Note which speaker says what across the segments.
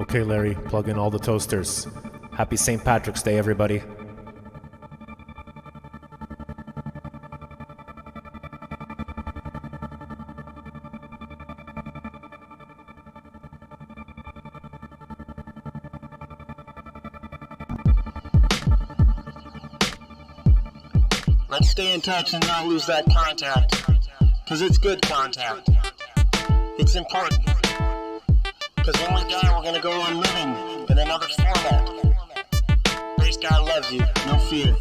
Speaker 1: Okay, Larry, plug in all the toasters. Happy St. Patrick's Day, everybody.
Speaker 2: Let's stay in touch and not lose that contact, because it's good contact. It's important, because when we die, we're going to go on living in another format. Bass guy loves you, no fear.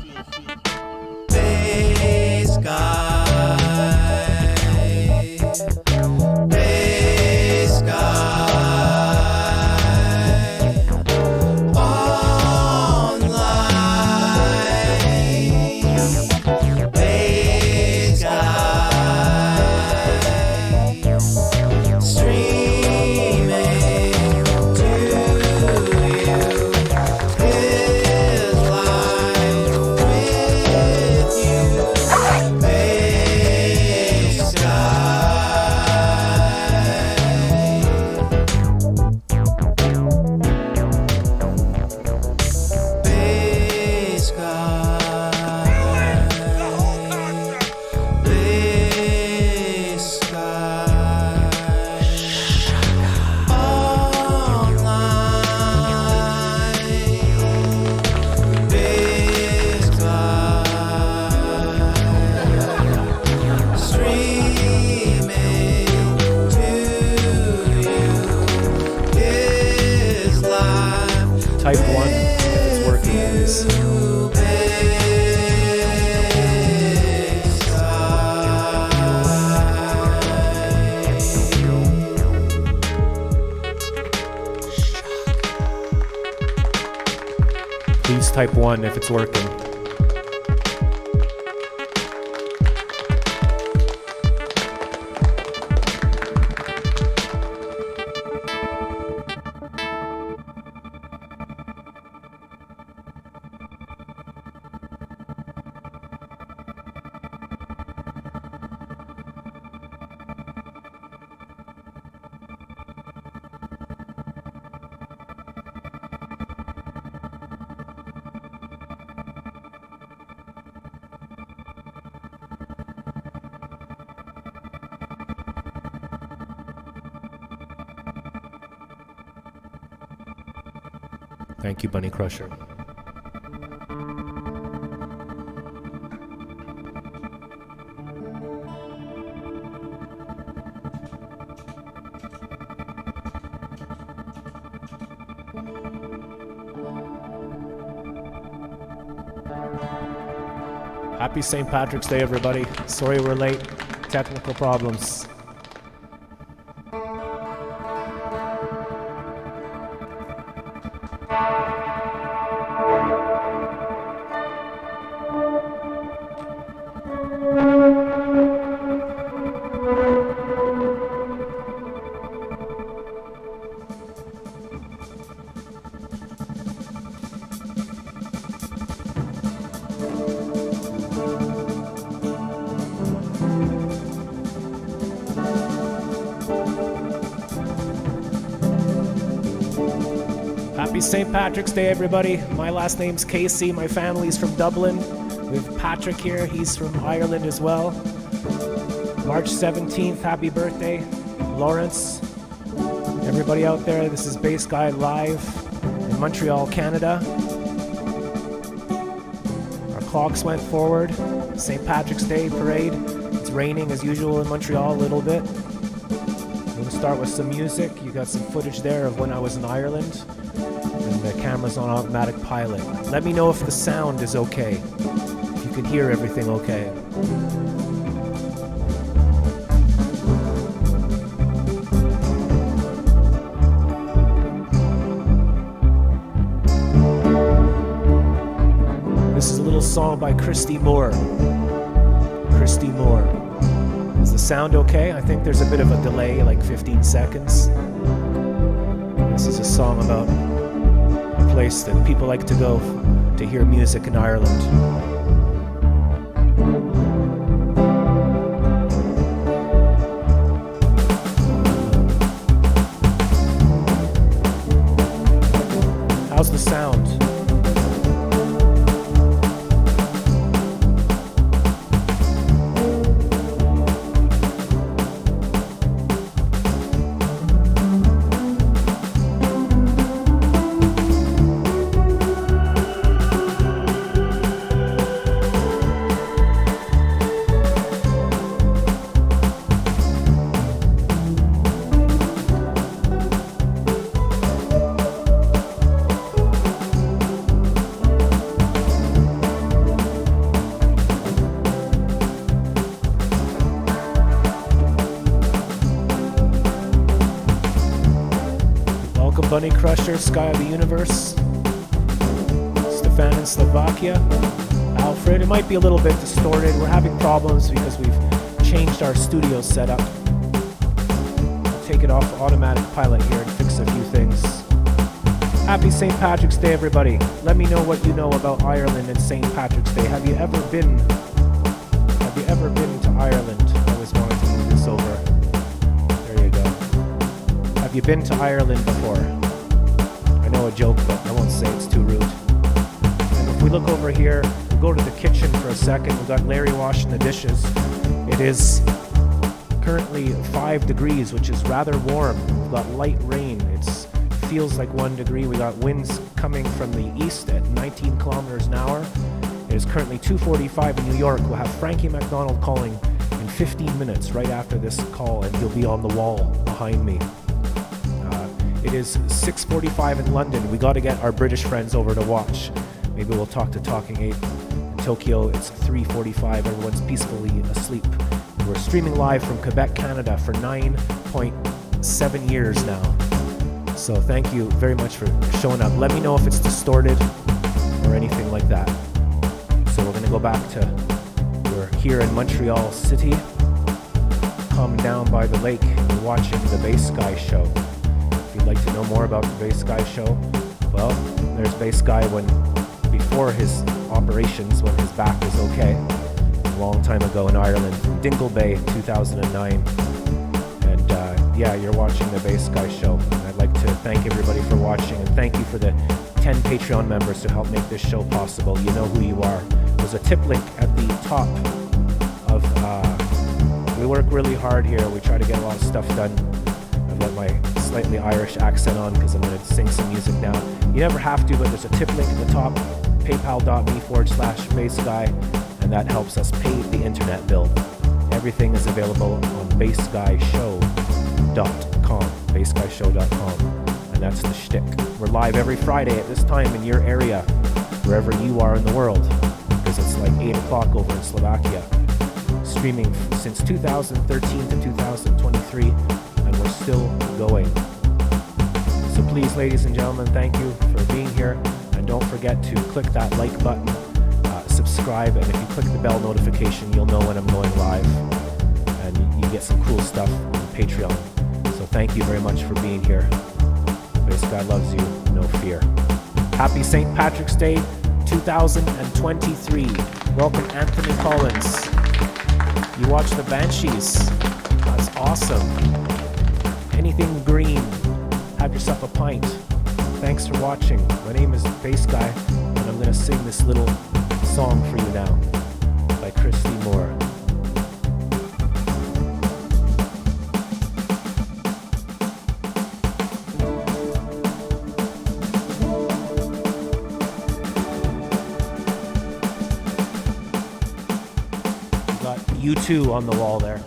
Speaker 3: Bass guy, bass guy, online, bass guy, streaming to you, his life with you, bass
Speaker 1: Type 1 if it's working, please. Please type 1 if it's working. Thank you, Bunny Crusher. Happy St. Patrick's Day, everybody. Sorry we're late. Technical problems. Happy St. Patrick's Day, everybody. My last name's Casey. My family's from Dublin. We have Patrick here. He's from Ireland as well. March 17th, happy birthday, Lawrence. Everybody out there, this is Bass Guy live in Montreal, Canada. Our clocks went forward. St. Patrick's Day parade. It's raining as usual in Montreal a little bit. I'm going to start with some music. You got some footage there of when I was in Ireland. And the camera's on automatic pilot. Let me know if the sound is okay. If you can hear everything okay. This is a little song by Christy Moore. Christy Moore. Is the sound okay? I think there's a bit of a delay, like 15 seconds. This is a song about a place that people like to go to hear music in Ireland. Bunny Crusher, Sky of the Universe. Stefan in Slovakia. Alfred, it might be a little bit distorted. We're having problems because we've changed our studio setup. I'll take it off automatic pilot here and fix a few things. Happy St. Patrick's Day, everybody. Let me know what you know about Ireland and St. Patrick's Day. Have you ever been to Ireland? I always wanted to move this over. There you go. Have you been to Ireland before? I know a joke, but I won't say it's too rude. And if we look over here, we'll go to the kitchen for a second. We've got Larry washing the dishes. It is currently 5 degrees, which is rather warm. We've got light rain. It feels like 1 degree. We got winds coming from the east at 19 kilometers an hour. It is currently 2:45 in New York. We'll have Frankie McDonald calling in 15 minutes right after this call, and he'll be on the wall behind me. It is 6:45 in London. We got to get our British friends over to watch. Maybe we'll talk to Talking Ape. In Tokyo, it's 3:45. Everyone's peacefully asleep. We're streaming live from Quebec, Canada for 9.7 years now. So thank you very much for showing up. Let me know if it's distorted or anything like that. So we're going to go back to, we're here in Montreal City, calming down by the lake and watching the Bass Guy show. If you'd like to know more about the Bass Guy show, well, there's Bass Guy before his operations, when his back was okay, a long time ago in Ireland, from Dingle Bay, 2009. And yeah, you're watching the Bass Guy show. And I'd like to thank everybody for watching, and thank you for the 10 Patreon members to help make this show possible. You know who you are. There's a tip link at the top of, we work really hard here. We try to get a lot of stuff done. I've got my slightly Irish accent on because I'm going to sing some music now. You never have to, but there's a tip link at the top, paypal.me/bassguy, and that helps us pay the internet bill. Everything is available on bassguyshow.com, bassguyshow.com, and that's the shtick. We're live every Friday at this time in your area, wherever you are in the world, because it's like 8 o'clock over in Slovakia. Streaming since 2013 to 2023, and we're still going. So please, ladies and gentlemen, thank you for being here, and don't forget to click that like button, subscribe, and if you click the bell notification, you'll know when I'm going live, and you get some cool stuff on Patreon. So thank you very much for being here. Bass Guy loves you, no fear. Happy St. Patrick's Day 2023. Welcome, Anthony Collins. You watch the Banshees. That's awesome. Anything green. Have yourself a pint. Thanks for watching. My name is Bass Guy, and I'm going to sing this little song for you now by Christy Moore. You got U2 on the wall there.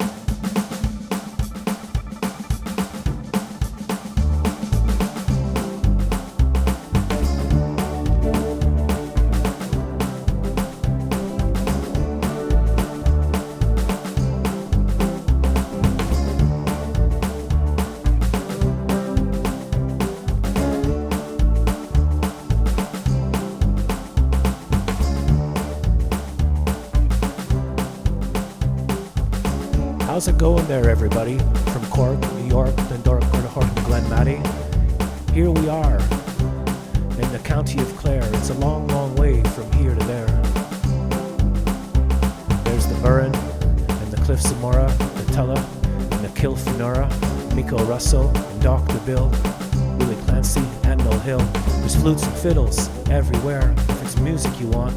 Speaker 1: How's it going there, everybody? From Cork, New York, Dundalk, Cork, and Glen Maddie. Here we are in the county of Clare. It's a long, long way from here to there. There's the Burren and the Cliffs of Moray, the Tulla and the Kilfenora, Miko Russell and Dr. Bill, Willie Clancy and Mill Hill. There's flutes and fiddles everywhere. If it's music you want,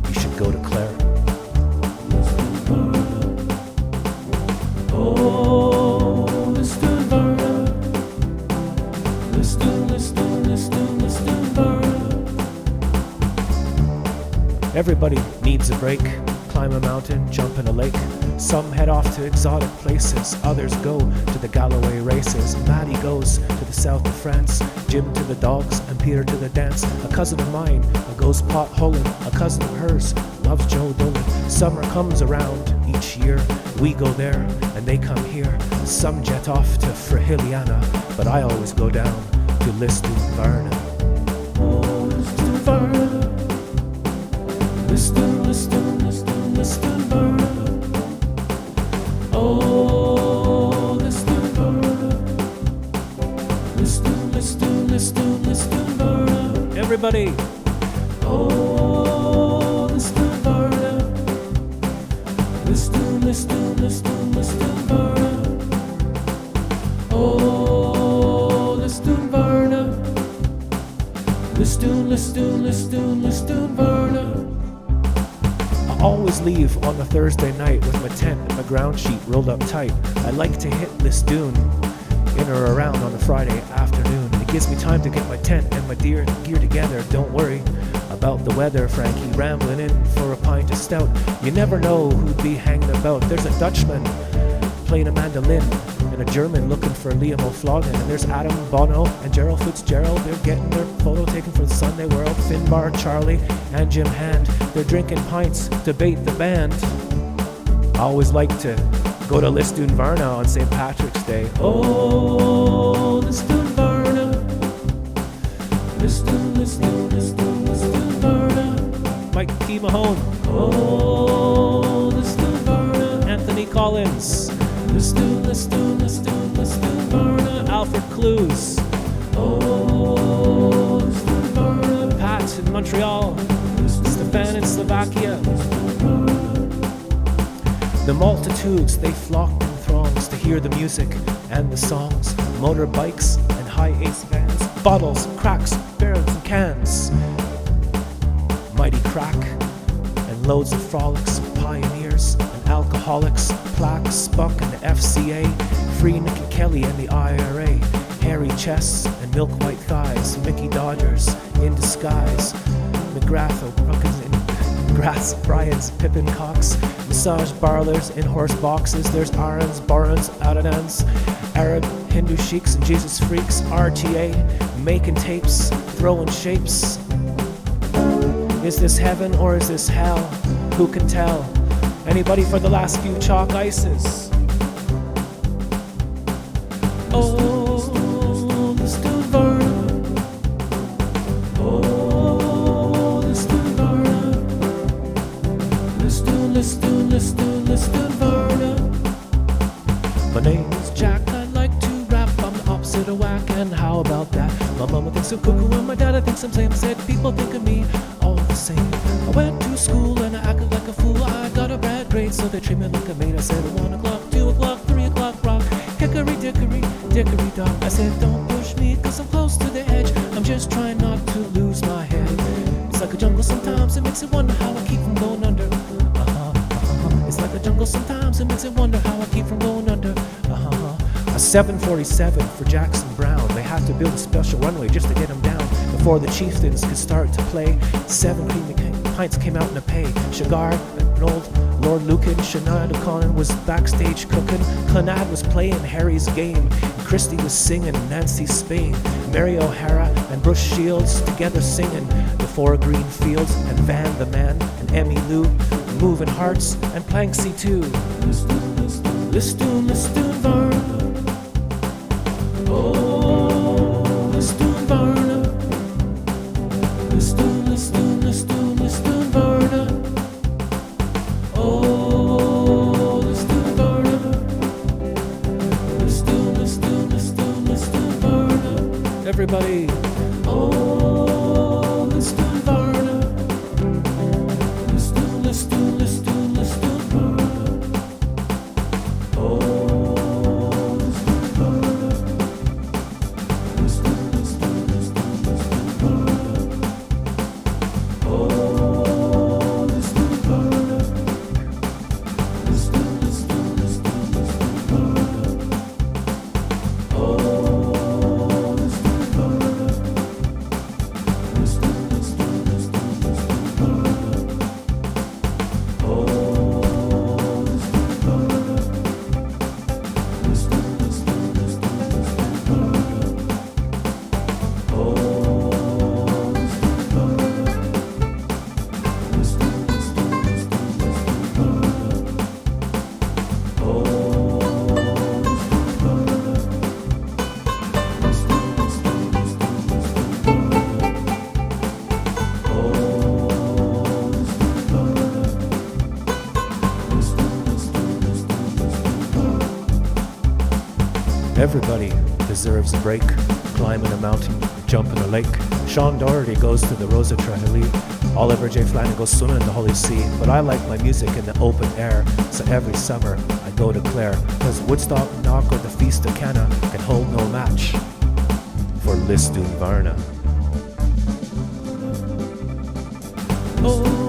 Speaker 1: you should go to Clare. Oh, listen, Burr. Listen, Burr. Everybody needs a break. Climb a mountain, jump in a lake. Some head off to exotic places. Others go to the Galloway races. Maddie goes to the south of France. Jim to the dogs and Peter to the dance. A cousin of mine goes potholing. A cousin of hers loves Joe Dolan. Summer comes around each year. We go there and they come here. Some jet off to Frahiliana, but I always go down to to Liston Varna. Oh, Liston Varna. Liston, Liston, Liston, Liston Varna. Oh, Liston Varna. Liston, Liston, Liston, Liston Varna. Everybody. Oh, Liston Varna. Liston, Liston, Liston, Liston Varna. Oh, Liston Varna. Liston, Liston, Liston, Liston Varna. I always leave on a Thursday night with my tent and my ground sheet rolled up tight. I like to hit Lisdoon in or around on a Friday afternoon. It gives me time to get my tent and my gear together. Don't worry about the weather, Frankie, rambling in for a pint of stout. You never know who'd be hanging about. There's a Dutchman playing a mandolin and a German looking for Liam O'Flogan. And there's Adam Bono and Gerald Fitzgerald. They're getting their photo taken for the Sunday World. Finbar, Charlie, and Jim Hand. They're drinking pints, debate the band. I always like to go to Lisdoon Varna on St. Patrick's Day. Oh, Lisdoon Varna. Lisdoon, Lisdoon, Lisdoon, Lisdoon Varna. Mike T. Mahone. Oh, Lisdoon Varna. Anthony Collins. Lisdoon, Lisdoon, Lisdoon, Lisdoon Varna. Alfred Clues. Oh, Lisdoon Varna. Pat in Montreal. Stefan in Slovakia. The multitudes, they flocked in throngs to hear the music and the songs. Motorbikes and high-ace vans, bottles, cracks, barrels and cans. Mighty crack and loads of frolics, pioneers and alcoholics. Plaque, Spuck and the FCA, Free Nicky Kelly and the IRA. Hairy chests and milk white thighs, Mickey Dodgers in disguise. McGrath O'Bruckens in grass, Bryans, Pippin Cox. Massage parlors in horse boxes. There's Arans, Barons, Adadans, Arab, Hindu sheiks and Jesus freaks. RTA, making tapes, throwing shapes. Is this heaven or is this hell? Who can tell? Anybody for the last few chalk ices? Oh, Lisdoon Varna. Oh, Lisdoon Varna. Lisdoon, Lisdoon, Lisdoon, Lisdoon Varna. My name is Jack, I like to rap. I'm the opposite of whack, and how about that? My mama thinks I'm cuckoo and my dad thinks I'm same. Said people think of me all the same. I went to school and I acted like a fool. I got a bad grade, so they treat me like a maid. I said 1 o'clock, 2 o'clock, 3 o'clock, rock. Hickory dickory, dickory dock. I said don't push me cause I'm close to the edge. I'm just trying not to lose my head. It's like a jungle sometimes, it makes it wonder how I keep from going under. It's like a jungle sometimes, it makes it wonder how I keep from going under. A 747 for Jackson Brown. They had to build a special runway just to get him down before the chieftains could start to play. 7 creamy pints came out in a pay. Shagar, an old Lord Lucan, Sinead O'Connor was backstage cooking. Clonad was playing Harry's game. Christy was singing Nancy Spain. Mary O'Hara and Bruce Shields together singing The Four Green Fields and Van the Man and Emmy Lou, Moving Hearts and Planksy too. Lisdoon, Lisdoon Varna. Oh, Lisdoon Varna. Lisdoon, Lisdoon, Lisdoon, Lisdoon Varna. Oh, Lisdoon Varna. Lisdoon, Lisdoon, Lisdoon, Lisdoon Varna. Everybody. Oh, Lisdoon Varna. Lisdoon, Lisdoon, Lisdoon, Lisdoon Varna. Oh, Lisdoon Varna. Lisdoon, Lisdoon, Lisdoon, Lisdoon Varna. Oh, Lisdoon Varna. Lisdoon, Lisdoon, Lisdoon, Lisdoon Varna. Oh, Lisdoon Varna. Everybody deserves a break. Climbing a mountain, jumping a lake. Sean Doherty goes to the Rosa Trahili. Oliver J. Flanagan goes swimming in the Holy See. But I like my music in the open air, so every summer I go to Clare. Cause Woodstock, Knock, or the Feast of Cana can hold no match for Listun Varna. Oh.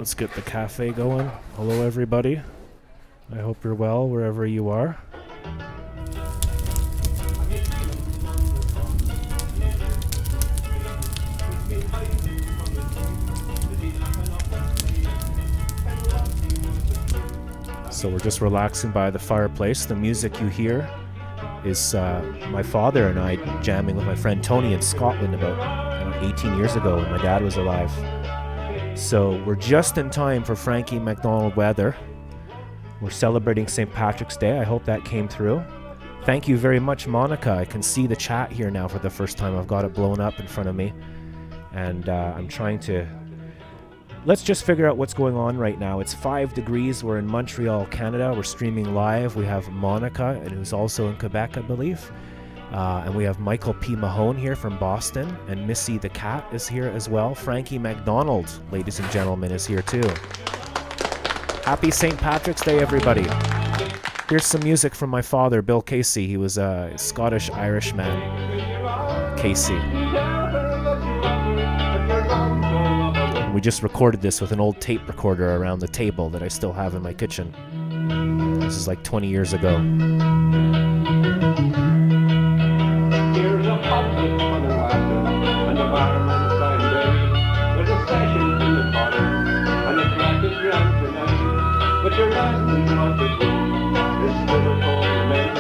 Speaker 1: Let's get the cafe going. Hello, everybody. I hope you're well wherever you are. So we're just relaxing by the fireplace. The music you hear is my father and I jamming with my friend Tony in Scotland about 18 years ago when my dad was alive. So we're just in time for Frankie McDonald weather. We're celebrating St. Patrick's Day. I hope that came through. Thank you very much, Monica. I can see the chat here now for the first time. I've got it blown up in front of me. And I'm trying to... Let's just figure out what's going on right now. It's 5 degrees. We're in Montreal, Canada. We're streaming live. We have Monica, who's also in Quebec, I believe. And we have Michael P. Mahone here from Boston. And Missy the cat is here as well. Frankie McDonald, ladies and gentlemen, is here too. Happy St. Patrick's Day, everybody. Here's some music from my father, Bill Casey. He was a Scottish-Irish man, Casey. We just recorded this with an old tape recorder around the table that I still have in my kitchen. This is like 20 years ago.
Speaker 4: Here's a public fun and laughter, and the barman's fine day. There's a session in the party, and the crack is round tonight. But your last is not the good, this little old man.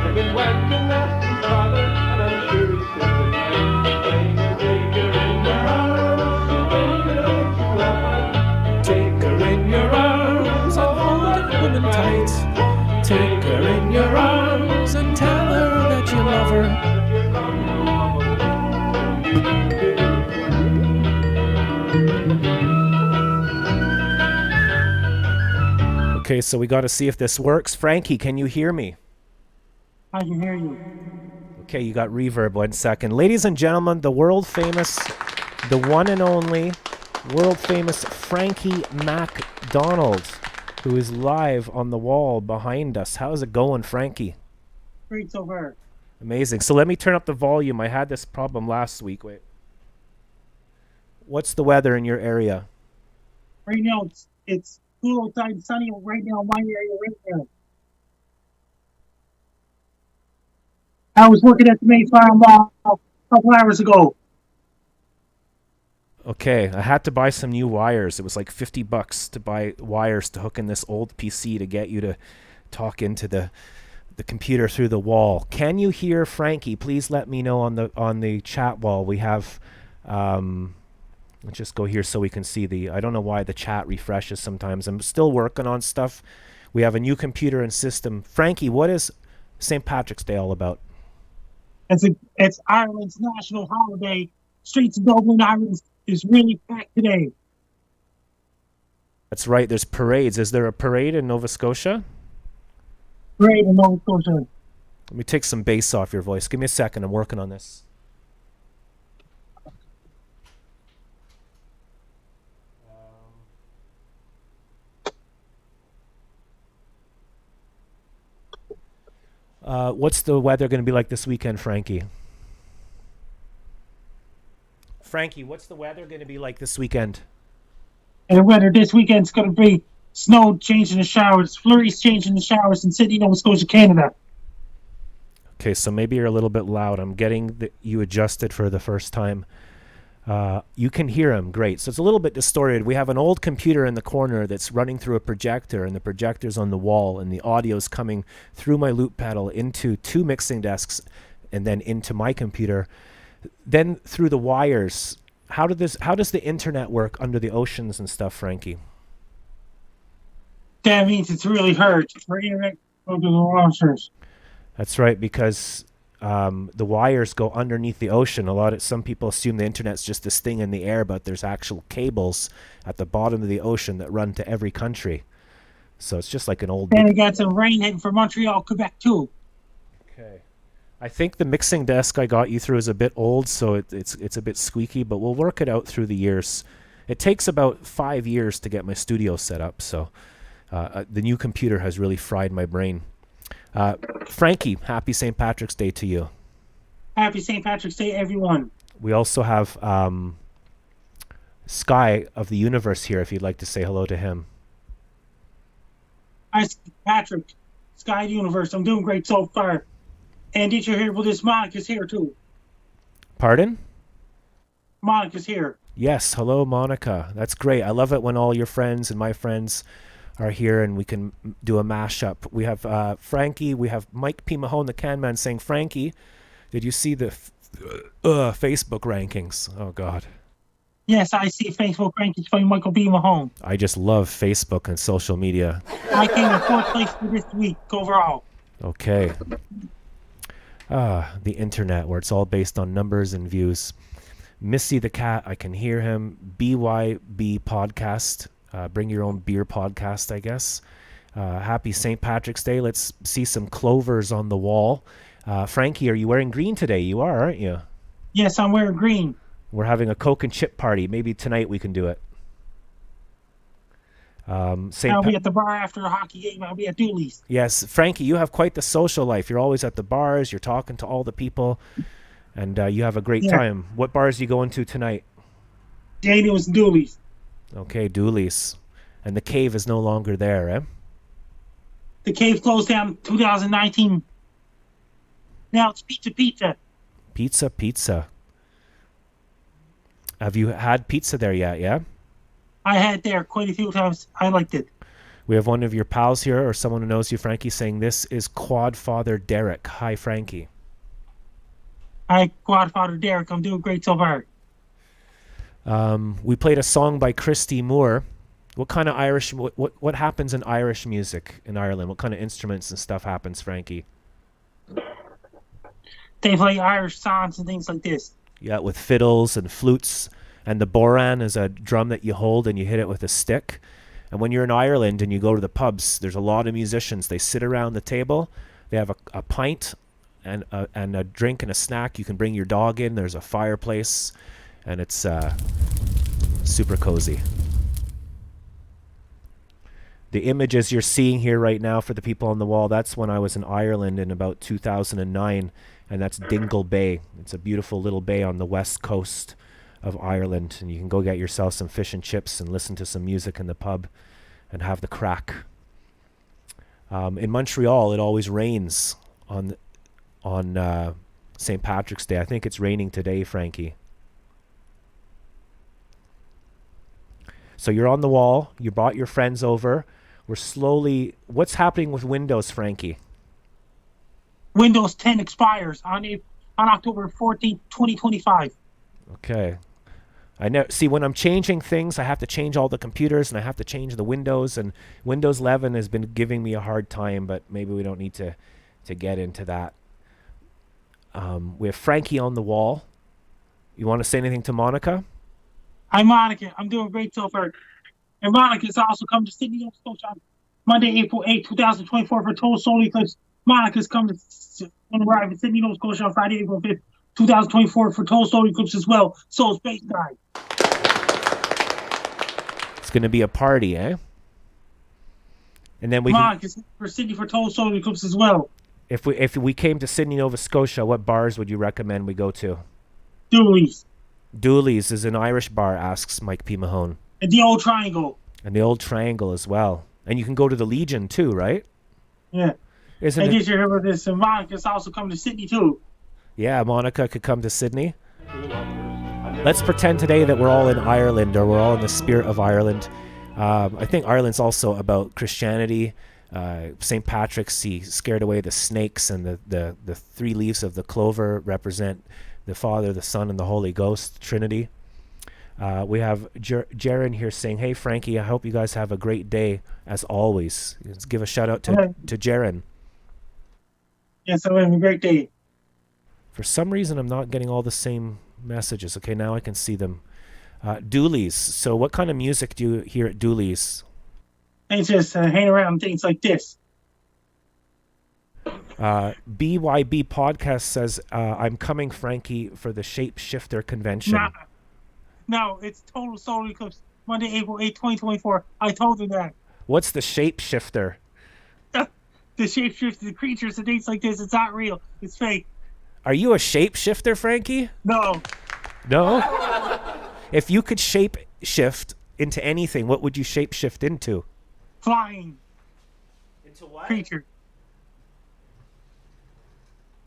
Speaker 4: If it went to Nasty's father, and I'm sure he's still alive. Take her in your arms,
Speaker 1: Take her in your arms and hold that woman tight. Take her in your arms and tell her that you love her. Okay, so we got to see if this works. Frankie, can you hear me?
Speaker 5: I can hear you.
Speaker 1: Okay, you got reverb. 1 second. Ladies and gentlemen, the world famous, the one and only, world famous Frankie McDonald, who is live on the wall behind us. How's it going, Frankie?
Speaker 5: Great so far.
Speaker 1: Amazing. So let me turn up the volume. I had this problem last week. Wait. What's the weather in your area?
Speaker 5: Right now it's cool outside, sunny right now in my area right now. I was working at the May Farm a couple hours ago.
Speaker 1: Okay, I had to buy some new wires. It was like $50 to buy wires to hook in this old PC to get you to talk into the computer through the wall. Can you hear Frankie? Please let me know on the chat wall. We have let's just go here so we can see I don't know why the chat refreshes sometimes. I'm still working on stuff. We have a new computer and system. Frankie, what is St. Patrick's Day all about?
Speaker 5: It's Ireland's national holiday. Streets of Dublin, Ireland is really packed today.
Speaker 1: That's right. There's parades. Is there a parade in Nova Scotia?
Speaker 5: Great in Nova Scotia.
Speaker 1: Let me take some bass off your voice. Give me a second. I'm working on this. What's the weather going to be like this weekend, Frankie? Frankie, what's the weather going to be like this weekend?
Speaker 5: And the weather this weekend's going to be snow changing the showers, flurries changing the showers in Sydney, Nova Scotia, Canada.
Speaker 1: Okay, so maybe you're a little bit loud. I'm getting you adjusted for the first time. You can hear him. Great. So it's a little bit distorted. We have an old computer in the corner that's running through a projector, and the projector's on the wall, and the audio's coming through my loop pedal into 2 mixing desks and then into my computer. Then through the wires. How does the internet work under the oceans and stuff, Frankie?
Speaker 5: That means it's really hard for internet to go to the washers.
Speaker 1: That's right, because the wires go underneath the ocean. Some people assume the internet's just this thing in the air, but there's actual cables at the bottom of the ocean that run to every country. So it's just like an old...
Speaker 5: And it got some rain hitting for Montreal, Quebec too.
Speaker 1: Okay. I think the mixing desk I got you through is a bit old, so it's a bit squeaky, but we'll work it out through the years. It takes about 5 years to get my studio set up, so the new computer has really fried my brain. Frankie, happy St. Patrick's Day to you.
Speaker 5: Happy St. Patrick's Day, everyone.
Speaker 1: We also have Sky of the Universe here if you'd like to say hello to him.
Speaker 5: Hi, Patrick. Sky Universe. I'm doing great so far. And did you hear about this? Monica's here too.
Speaker 1: Pardon?
Speaker 5: Monica's here.
Speaker 1: Yes, hello Monica. That's great. I love it when all your friends and my friends are here and we can do a mashup. We have Frankie, we have Mike P. Mahone, the can man, saying, Frankie, did you see the Facebook rankings? Oh, God.
Speaker 5: Yes, I see Facebook rankings by Michael B. Mahone.
Speaker 1: I just love Facebook and social media.
Speaker 5: I came in 4th place for this week overall.
Speaker 1: Okay. The internet, where it's all based on numbers and views. Missy the Cat, I can hear him. BYB Podcast, Bring Your Own Beer Podcast, I guess. Happy St. Patrick's Day. Let's see some clovers on the wall. Frankie, are you wearing green today? You are, aren't you?
Speaker 5: Yes, I'm wearing green.
Speaker 1: We're having a Coke and chip party. Maybe tonight we can do it.
Speaker 5: I'll be at the bar after a hockey game. I'll be at Dooley's.
Speaker 1: Yes, Frankie, you have quite the social life. You're always at the bars. You're talking to all the people. And you have a great time. What bars are you going to tonight?
Speaker 5: Daniel's and Dooley's.
Speaker 1: Okay, Dooley's. And the Cave is no longer there, eh?
Speaker 5: The Cave closed down 2019. Now it's Pizza.
Speaker 1: Pizza. Have you had pizza there yet, yeah?
Speaker 5: I had there quite a few times. I liked it.
Speaker 1: We have one of your pals here, or someone who knows you, Frankie, saying, this is Quad Father Derek. Hi, Frankie.
Speaker 5: Hi, Quadfather Derek. I'm doing great so far.
Speaker 1: We played a song by Christy Moore. What kind of Irish, what happens in Irish music in Ireland? What kind of instruments and stuff happens, Frankie?
Speaker 5: They play Irish songs and things like this.
Speaker 1: Yeah, with fiddles and flutes. And the boran is a drum that you hold and you hit it with a stick. And when you're in Ireland and you go to the pubs, there's a lot of musicians. They sit around the table. They have a pint and a drink and a snack. You can bring your dog in. There's a fireplace. And it's super cozy. The images you're seeing here right now for the people on the wall, that's when I was in Ireland in about 2009. And that's Dingle Bay. It's a beautiful little bay on the west coast of Ireland, and you can go get yourself some fish and chips and listen to some music in the pub and have the crack. In Montreal, it always rains on St. Patrick's Day. I think it's raining today, Frankie. So you're on the wall. You brought your friends over. We're slowly... What's happening with Windows, Frankie?
Speaker 5: Windows 10 expires on October 14th, 2025.
Speaker 1: Okay. I know. See, when I'm changing things, I have to change all the computers and I have to change the Windows. And Windows 11 has been giving me a hard time, but maybe we don't need to get into that. We have Frankie on the wall. You want to say anything to Monica?
Speaker 5: Hi, Monica. I'm doing great so far. And Monica's also come to Sydney, Nova Scotia on Monday, April 8th, 2024 for Total Solar Eclipse. Monica's come to arrive in Sydney, Nova Scotia on Friday, April 5th, 2024 for Total Solar Eclipse as well. So Space Guy.
Speaker 1: It's going to be a party, eh? And then we
Speaker 5: Monica's for Sydney for Total Solar Eclipse as well.
Speaker 1: if we came to Sydney, Nova Scotia, what bars would you recommend we go to?
Speaker 5: Dooley's.
Speaker 1: Dooley's is an Irish bar, asks Mike P. Mahone.
Speaker 5: And the Old Triangle.
Speaker 1: And the Old Triangle as well. And you can go to the Legion too, right?
Speaker 5: Yeah.
Speaker 1: Isn't
Speaker 5: And
Speaker 1: it?
Speaker 5: did you hear about this? And Monica's also coming to Sydney too.
Speaker 1: Yeah, Monica could come to Sydney. Let's pretend today that we're all in Ireland, or we're all in the spirit of Ireland. I think Ireland's also about Christianity. St. Patrick's, he scared away the snakes, and the 3 leaves of the clover represent the Father, the Son, and the Holy Ghost, Trinity. We have Jaren here saying, hey, Frankie, I hope you guys have a great day, as always. Let's give a shout-out to Jaren.
Speaker 5: Yes, I'm having a great day.
Speaker 1: For some reason, I'm not getting all the same messages. Okay, now I can see them. Dooley's. So what kind of music do you hear at Dooley's?
Speaker 5: And just hang around things like this.
Speaker 1: BYB Podcast says, I'm coming, Frankie, for the Shapeshifter Convention.
Speaker 5: No, it's Total Solar Eclipse, Monday, April 8th, 2024. I told them that.
Speaker 1: What's the Shapeshifter?
Speaker 5: The shapeshifter, the creatures and things like this, it's not real. It's fake.
Speaker 1: Are you a shapeshifter, Frankie?
Speaker 5: No.
Speaker 1: No? If you could shape shift into anything, what would you shape shift into?
Speaker 5: Flying
Speaker 1: Into what?
Speaker 5: creature.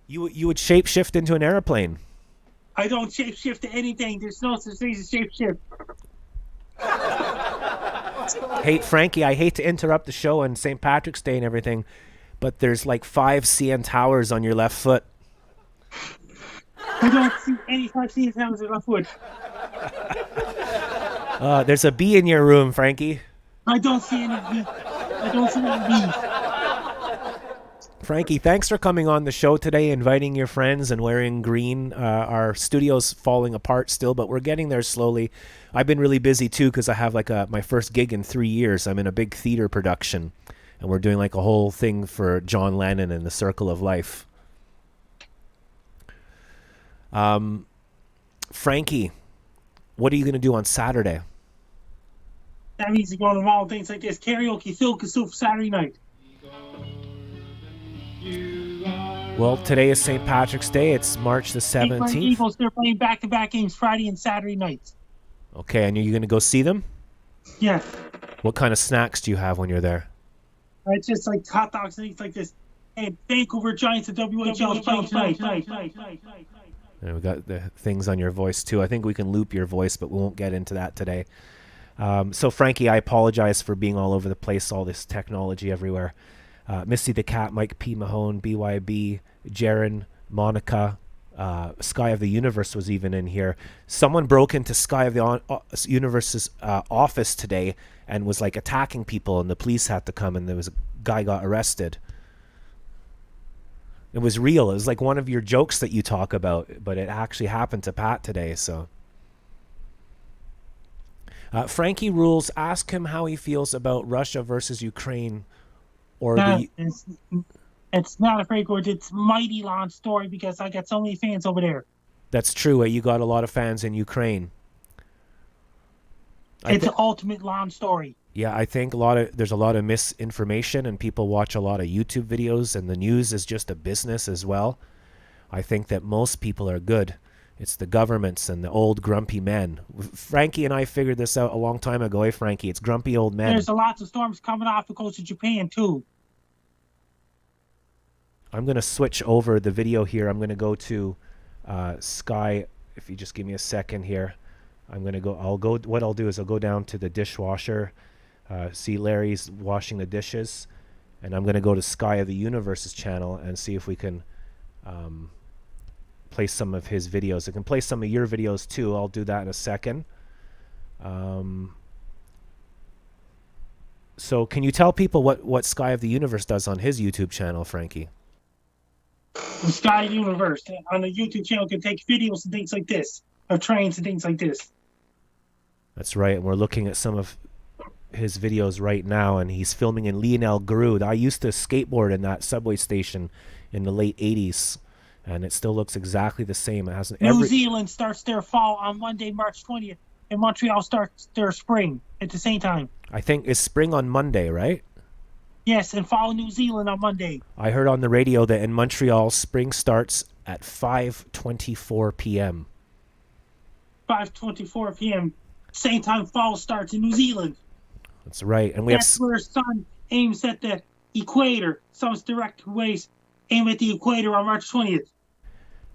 Speaker 1: You would shape shift into an airplane.
Speaker 5: I don't shapeshift to anything. There's no such thing as shapeshift.
Speaker 1: Hey, Frankie, I hate to interrupt the show on St. Patrick's Day and everything, but there's like 5 CN towers on your left foot.
Speaker 5: I don't see any such thing as left foot.
Speaker 1: There's a bee in your room, Frankie.
Speaker 5: I don't see any bees. I don't see any bees.
Speaker 1: Frankie, thanks for coming on the show today, inviting your friends and wearing green. Our studio's falling apart still, but we're getting there slowly. I've been really busy too because I have like my first gig in 3 years. I'm in a big theater production, and we're doing like a whole thing for John Lennon and the Circle of Life. Frankie, what are you going to do on Saturday?
Speaker 5: That means you're going to all things like this. Karaoke, Phil Kasoo for Saturday night.
Speaker 1: Well, today is St. Patrick's Day. It's March the 17th.
Speaker 5: Eagles, they're playing back-to-back games Friday and Saturday nights.
Speaker 1: Okay, and you're going to go see them?
Speaker 5: Yeah.
Speaker 1: What kind of snacks do you have when you're there?
Speaker 5: It's just like hot dogs and things like this. And Vancouver Giants and WHL is playing tonight.
Speaker 1: And we got the things on your voice too. I think we can loop your voice, but we won't get into that today. So Frankie, I apologize for being all over the place, all this technology everywhere. Missy the Cat, Mike P. Mahone, BYB, Jaron, Monica, Sky of the Universe was even in here. Someone broke into Sky of the Universe's office today and was like attacking people, and the police had to come, and there was a guy got arrested. It was real. It was like one of your jokes that you talk about, but it actually happened to Pat today. So, Frankie Rules, ask him how he feels about Russia versus Ukraine, or the.
Speaker 5: It's not a fake word. It's mighty long story because I got so many fans over there.
Speaker 1: That's true. You got a lot of fans in Ukraine.
Speaker 5: It's an ultimate long story.
Speaker 1: Yeah, I think there's a lot of misinformation, and people watch a lot of YouTube videos, and the news is just a business as well. I think that most people are good. It's the governments and the old grumpy men. Frankie and I figured this out a long time ago. Hey, Frankie, it's grumpy old men.
Speaker 5: There's lots of storms coming off the coast of Japan too.
Speaker 1: I'm going to switch over the video here. I'm going to go to Sky. If you just give me a second here, what I'll do is I'll go down to the dishwasher. See Larry's washing the dishes, and I'm going to go to Sky of the Universe's channel and see if we can play some of his videos. I can play some of your videos too. I'll do that in a second. So can you tell people what Sky of the Universe does on his YouTube channel, Frankie?
Speaker 5: The Sky Universe on the YouTube channel can take videos and things like this of trains and things like this.
Speaker 1: That's right, and we're looking at some of his videos right now, and he's filming in Lionel Grue. I used to skateboard in that subway station in the late 80s, and it still looks exactly the same. It hasn't.
Speaker 5: New Zealand starts their fall on Monday, March 20th, and Montreal starts their spring at the same time.
Speaker 1: I think it's spring on Monday, right?
Speaker 5: Yes, and fall in New Zealand on Monday.
Speaker 1: I heard on the radio that in Montreal, spring starts at 5:24 p.m.
Speaker 5: 5:24 p.m. Same time fall starts in New Zealand.
Speaker 1: That's right, and
Speaker 5: that's where sun aims at the equator. Sun's direct ways aim at the equator on March 20th.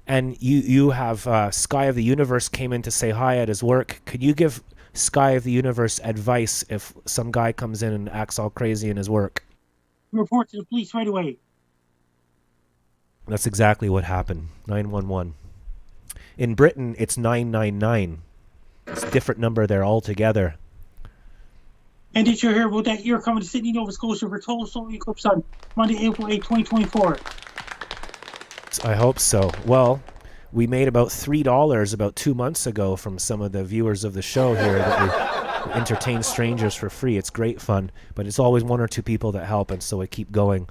Speaker 1: And you have Sky of the Universe came in to say hi at his work. Could you give Sky of the Universe advice if some guy comes in and acts all crazy in his work?
Speaker 5: Report to the police right away.
Speaker 1: That's exactly what happened. 911. In Britain, it's 999. It's a different number there altogether.
Speaker 5: And did you hear about that year coming to Sydney, Nova Scotia for total solar eclipse on Monday, April 8, 2024?
Speaker 1: I hope so. Well, we made about $3 about 2 months ago from some of the viewers of the show here that we entertain strangers for free. It's great fun, but it's always one or two people that help, and so we keep going.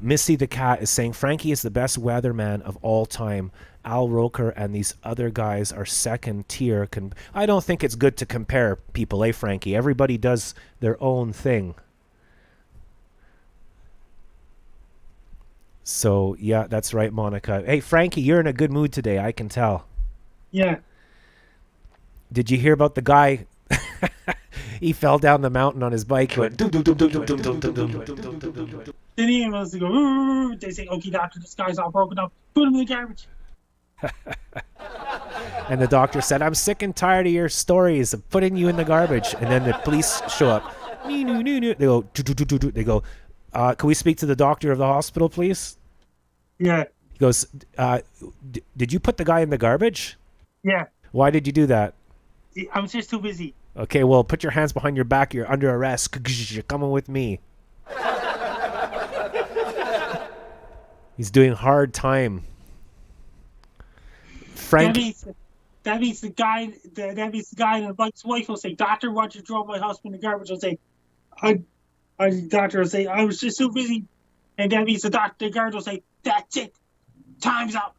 Speaker 1: Missy the Cat is saying, Frankie is the best weatherman of all time. Al Roker and these other guys are second tier. I don't think it's good to compare people, Frankie? Everybody does their own thing. So, yeah, that's right, Monica. Hey, Frankie, you're in a good mood today, I can tell.
Speaker 5: Yeah.
Speaker 1: Did you hear about the guy He fell down the mountain on his bike. Went, dum, dum, dum, dum, dum, dum, dum, dum, dum, dum, dum, dum, dum.
Speaker 5: Then the ambulance go, "Ooh." They say, okay, doctor, this guy's all broken up. Put him in the garbage.
Speaker 1: And the doctor said, I'm sick and tired of your stories of putting you in the garbage. And then the police show up. They go, they go, can we speak to the doctor of the hospital, please?
Speaker 5: Yeah,
Speaker 1: He goes, did you put the guy in the garbage?
Speaker 5: yeah.
Speaker 1: Why did you do that?
Speaker 5: I was just too busy.
Speaker 1: Okay, well, put your hands behind your back. You're under arrest. You're coming with me. He's doing hard time. Frank.
Speaker 5: That means the guy and the bike's wife will say, "Doctor, why don't you throw my husband in the garbage?" I'll say, doctor will say, "I was just too busy," and that means the guard will say, "That's it, time's up."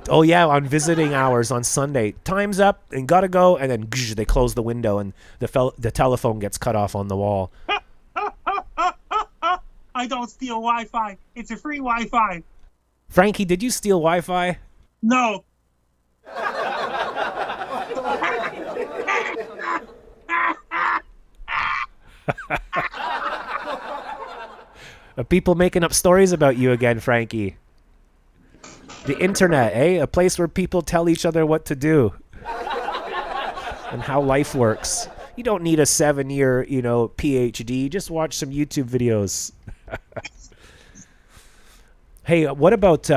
Speaker 1: Oh yeah, on visiting hours on Sunday, time's up and gotta go, and then they close the window and the telephone gets cut off on the wall.
Speaker 5: I don't steal Wi-Fi. It's a free Wi-Fi.
Speaker 1: Frankie, did you steal Wi-Fi?
Speaker 5: No.
Speaker 1: Are people making up stories about you again, Frankie? The internet, eh? A place where people tell each other what to do and how life works. You don't need a 7-year, PhD. Just watch some YouTube videos. Hey, what about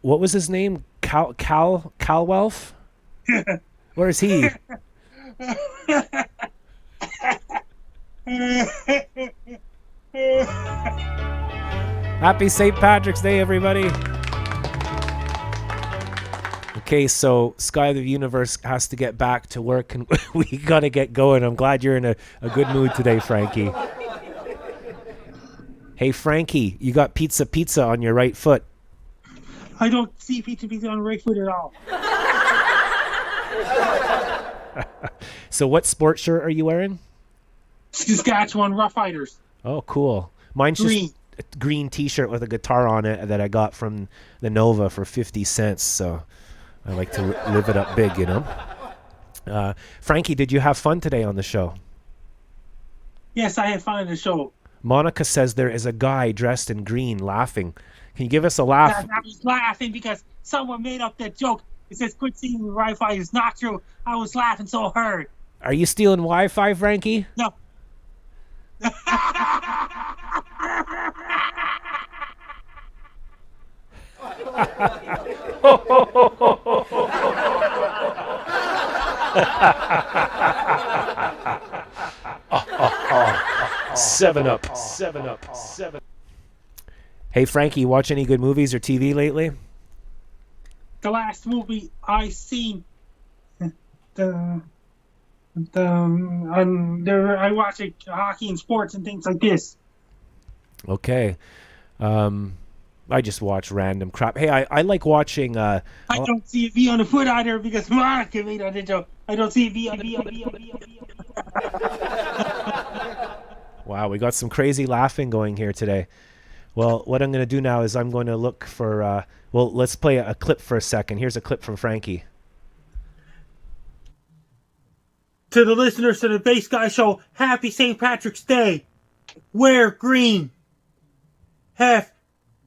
Speaker 1: what was his name? Calwelf? Where is he? Happy St. Patrick's Day, everybody. Okay, so Sky of the Universe has to get back to work, and we gotta get going. I'm glad you're in a good mood today, Frankie. Hey, Frankie, you got pizza on your right foot.
Speaker 5: I don't see pizza on the right foot at all.
Speaker 1: So what sports shirt are you wearing?
Speaker 5: Saskatchewan Roughriders.
Speaker 1: Oh, cool. Mine's
Speaker 5: Green.
Speaker 1: just a green T-shirt with a guitar on it that I got from the Nova for 50 cents. So I like to live it up big, Frankie, did you have fun today on the show?
Speaker 5: Yes, I had fun on the show.
Speaker 1: Monica says there is a guy dressed in green laughing. Can you give us a laugh?
Speaker 5: I was laughing because someone made up that joke. It says, "Quit stealing Wi-Fi." It's not true. I was laughing so hard.
Speaker 1: Are you stealing Wi-Fi, Frankie?
Speaker 5: No.
Speaker 1: Seven up. Hey, Frankie, you watch any good movies or TV lately?
Speaker 5: The last movie I seen, I watch hockey and sports and things like this.
Speaker 1: Okay. I just watch random crap. Hey, I like watching...
Speaker 5: I don't see a V on the foot either because Monica made that joke. I don't see a V on the
Speaker 1: Wow, we got some crazy laughing going here today. Well, what I'm going to do now is I'm going to look for... let's play a clip for a second. Here's a clip from Frankie.
Speaker 5: To the listeners to the Bass Guy Show, happy St. Patrick's Day. Wear green. Have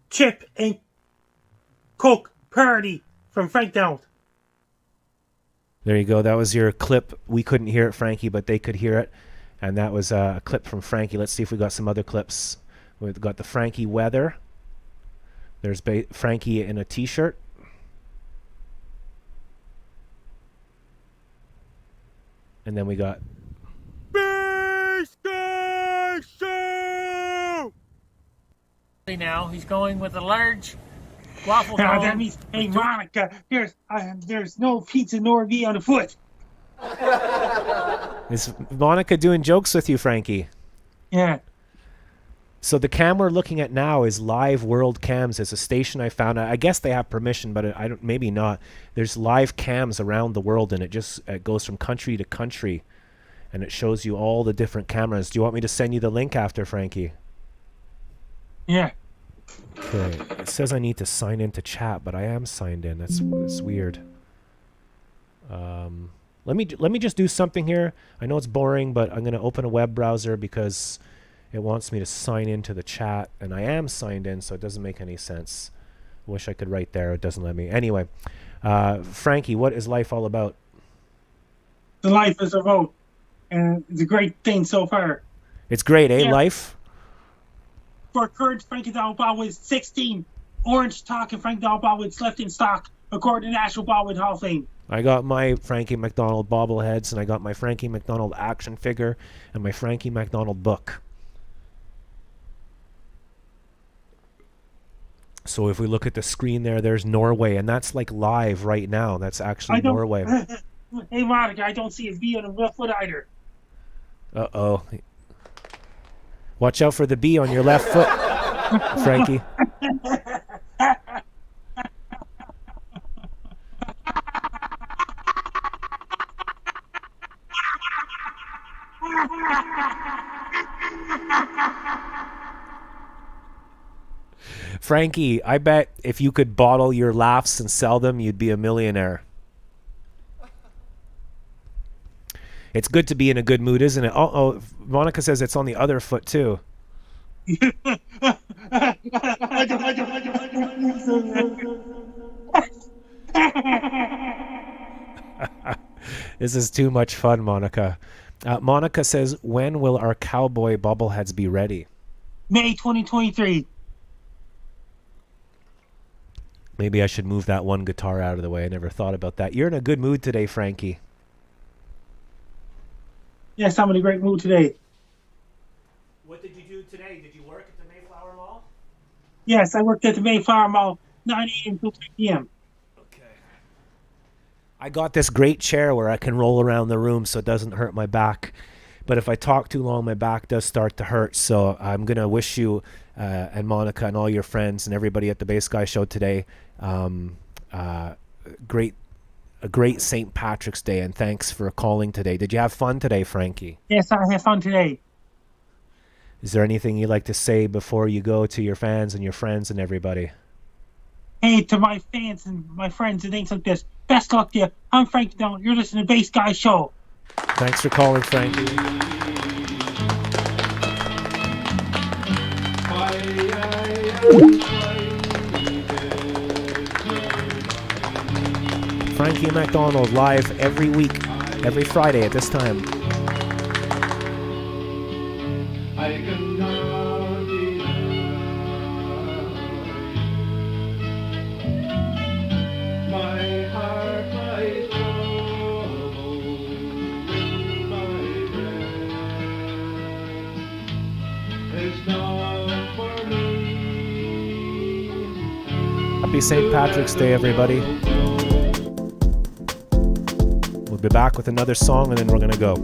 Speaker 5: chip and Coke party from Frank Donald.
Speaker 1: There you go. That was your clip. We couldn't hear it, Frankie, but they could hear it. And that was a clip from Frankie. Let's see if we got some other clips. We've got the Frankie weather. There's Frankie in a t-shirt. And then we got...
Speaker 5: Bass Guy Show!
Speaker 6: Now he's going with a large waffle cone.
Speaker 5: That means, hey Monica, there's no pizza nor V on the foot.
Speaker 1: Is Monica doing jokes with you, Frankie?
Speaker 5: Yeah.
Speaker 1: So the cam we're looking at now is Live World Cams. It's a station I found. I guess they have permission, but I don't. Maybe not. There's live cams around the world, and it goes from country to country, and it shows you all the different cameras. Do you want me to send you the link after, Frankie?
Speaker 5: Yeah.
Speaker 1: Okay. It says I need to sign into chat, but I am signed in. That's weird. Let me just do something here. I know it's boring, but I'm going to open a web browser because it wants me to sign into the chat, and I am signed in, so it doesn't make any sense. Wish I could write there. It doesn't let me. Anyway, Frankie, what is life all about?
Speaker 5: The life is a vote, and it's a great thing so far.
Speaker 1: It's great, eh?
Speaker 5: Yeah.
Speaker 1: Life?
Speaker 5: For current Frankie Donald Bobbleheads, 16 orange talking Frankie Donald Bobbleheads left in stock, according to National Bobblehead Hall of Fame.
Speaker 1: I got my Frankie McDonald bobbleheads, and I got my Frankie McDonald action figure, and my Frankie McDonald book. So if we look at the screen there, there's Norway, and that's like live right now. That's actually Norway.
Speaker 5: Hey, Monica, I don't see a V on the left foot either.
Speaker 1: Uh-oh. Watch out for the B on your left foot, Frankie. Frankie, I bet if you could bottle your laughs and sell them, you'd be a millionaire. It's good to be in a good mood, isn't it? Oh, Monica says it's on the other foot too. This is too much fun, Monica. Monica says, when will our cowboy bobbleheads be ready?
Speaker 5: May 2023.
Speaker 1: Maybe I should move that one guitar out of the way. I never thought about that. You're in a good mood today, Frankie.
Speaker 5: Yes, I'm in a great mood today.
Speaker 1: What did you do today? Did you work at the Mayflower Mall?
Speaker 5: Yes, I worked at the Mayflower Mall 9 a.m. to 3 p.m.
Speaker 1: Okay. I got this great chair where I can roll around the room so it doesn't hurt my back. But if I talk too long, my back does start to hurt. So I'm going to wish you and Monica and all your friends and everybody at the Bass Guy Show today a great St. Patrick's Day, and thanks for calling today. Did you have fun today, Frankie?
Speaker 5: Yes, I had fun today.
Speaker 1: Is there anything you'd like to say before you go to your fans and your friends and everybody?
Speaker 5: Hey, to my fans and my friends and things like this, best luck to you. I'm Frankie Donald. You're listening to Bass Guy Show.
Speaker 1: Thanks for calling, Frankie. Frankie McDonald live every week, every Friday at this time.
Speaker 4: I cannot deny my heart lies troubled in my breast. It's not for me.
Speaker 1: Happy St. Patrick's Day, everybody. We'll be back with another song and then we're going to go.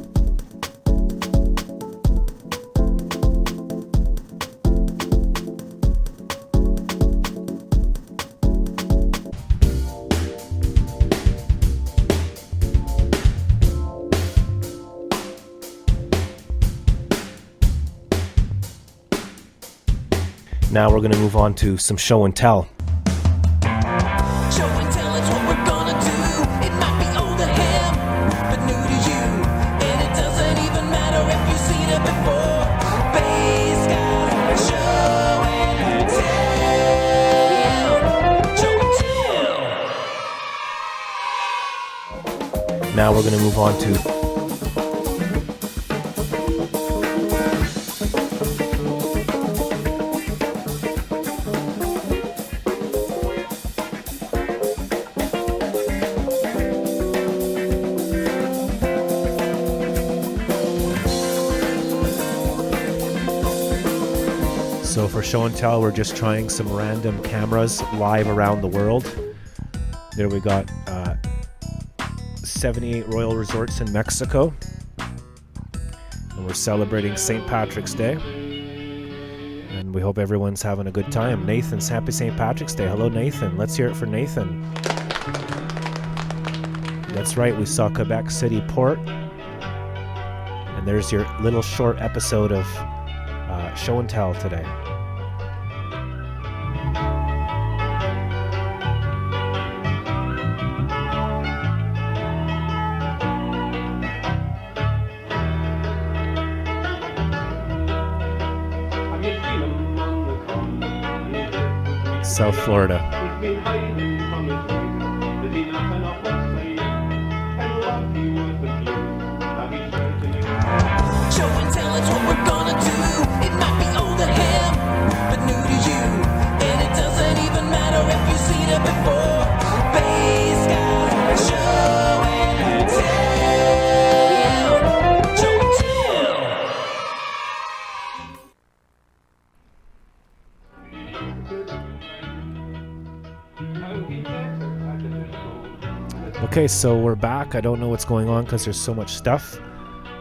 Speaker 1: Now we're going to move on to some show and tell.
Speaker 3: Show and tell is what we're gonna do. It might be old to him, but new to you. And it doesn't even matter if you've seen it before. Bass Guy, show and tell. Show and tell.
Speaker 1: Now we're going to move on to So for show and tell, we're just trying some random cameras live around the world. There we got 78 Royal Resorts in Mexico. And we're celebrating St. Patrick's Day. And we hope everyone's having a good time. Nathan's happy St. Patrick's Day. Hello, Nathan. Let's hear it for Nathan. That's right, we saw Quebec City Port. And there's your little short episode of show and tell today. South Florida.
Speaker 4: He's been hiding from his reason. Is he nothing up his sleeve? And what he was accused, now he's certainly.
Speaker 3: Show and tell, it's what we're gonna do. It might be old to him, but new to you. And it doesn't even matter if you've seen it before. Bass guy, show and tell. Show and tell.
Speaker 1: Okay, so we're back. I don't know what's going on because there's so much stuff.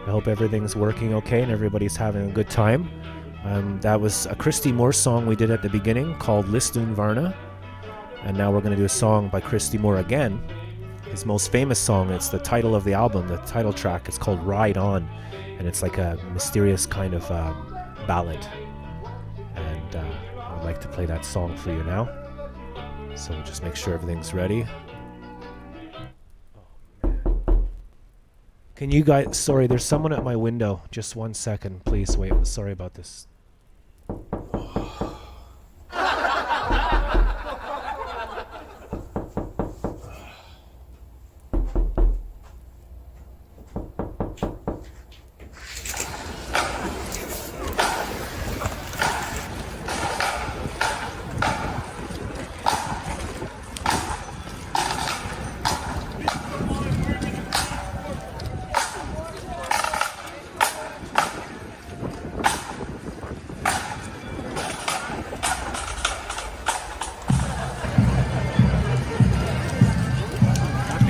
Speaker 1: I hope everything's working okay and everybody's having a good time. That was a Christy Moore song we did at the beginning called Listun Varna. And now we're going to do a song by Christy Moore again. His most famous song, it's the title of the album, the title track. It's called Ride On. And it's like a mysterious kind of ballad. And I'd like to play that song for you now. So just make sure everything's ready. Can you guys, sorry, there's someone at my window. Just 1 second, please. Wait, sorry about this.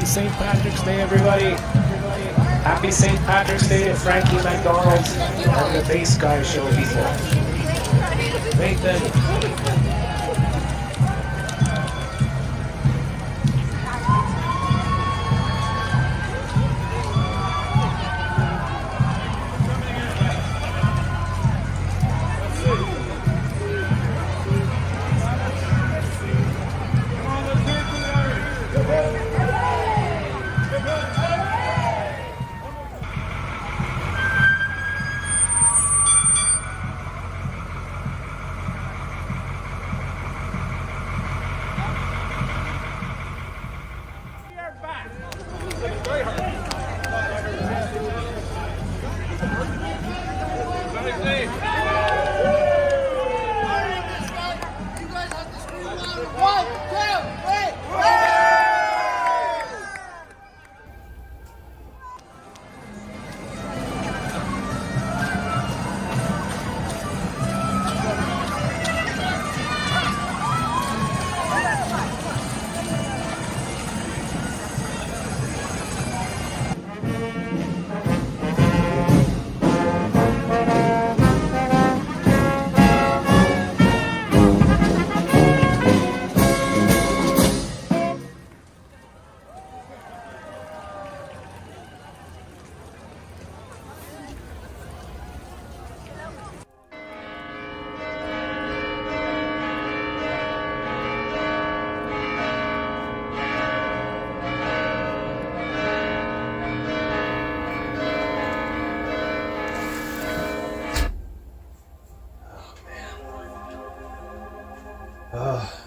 Speaker 1: St. Patrick's Day, everybody. Happy St. Patrick's Day to Frankie McDonald's and the Bass Guy Show people. Nathan.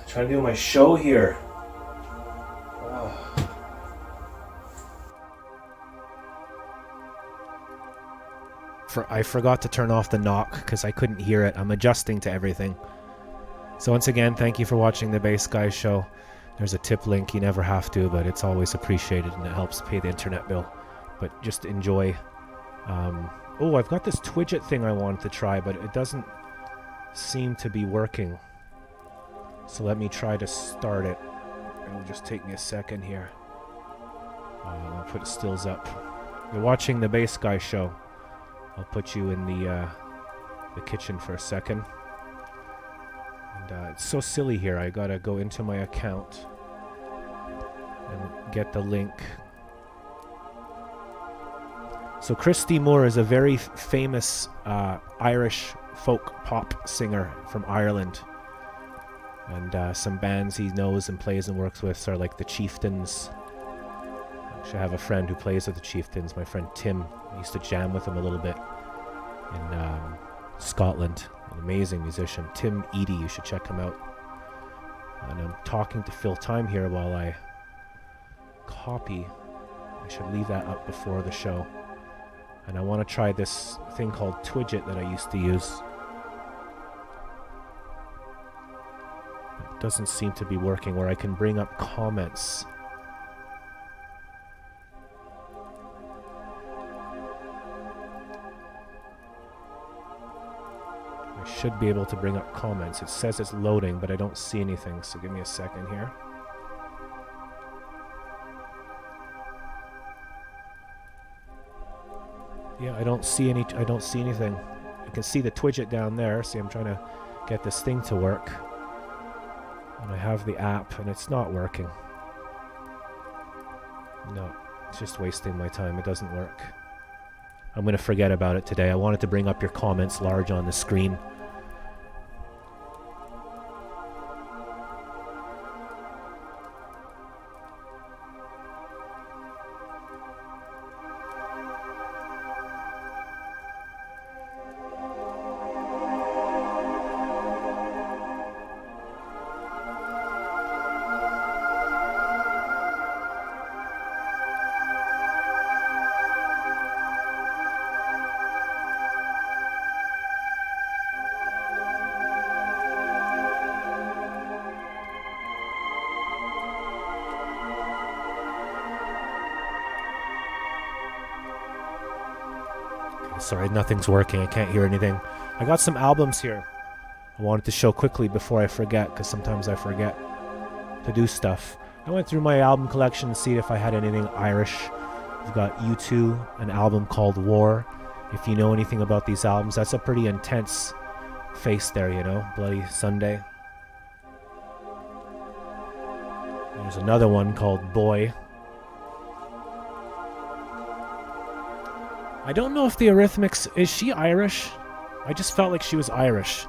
Speaker 1: Trying to do my show here. I forgot to turn off the knock because I couldn't hear it. I'm adjusting to everything. So once again, thank you for watching the Bass Guy Show. There's a tip link. You never have to, but it's always appreciated and it helps pay the internet bill. But just enjoy. Oh, I've got this Twidget thing I wanted to try, but it doesn't seem to be working. So let me try to start it. It'll just take me a second here. I'll put stills up. You're watching the Bass Guy Show. I'll put you in the kitchen for a second. And it's so silly here. I gotta go into my account and get the link. So Christy Moore is a very famous Irish folk pop singer from Ireland. And some bands he knows and plays and works with are like the Chieftains. Actually, I have a friend who plays with the Chieftains, my friend Tim. I used to jam with him a little bit in Scotland. An amazing musician. Tim Eady, you should check him out. And I'm talking to fill time here while I copy. I should leave that up before the show. And I want to try this thing called Twidget that I used to use. It doesn't seem to be working, where I can bring up comments. I should be able to bring up comments. It says it's loading, but I don't see anything, so give me a second here. Yeah, I don't see anything. I can see the Twidget down there. See, I'm trying to get this thing to work. And I have the app, and it's not working. No, it's just wasting my time. It doesn't work. I'm going to forget about it today. I wanted to bring up your comments large on the screen. Sorry, nothing's working. I can't hear anything. I got some albums here I wanted to show quickly before I forget, because sometimes I forget to do stuff. I went through my album collection to see if I had anything Irish. I've got U2, an album called War. If you know anything about these albums, that's a pretty intense face there, you know, Bloody Sunday. There's another one called Boy. I don't know if the Eurythmics... Is she Irish? I just felt like she was Irish.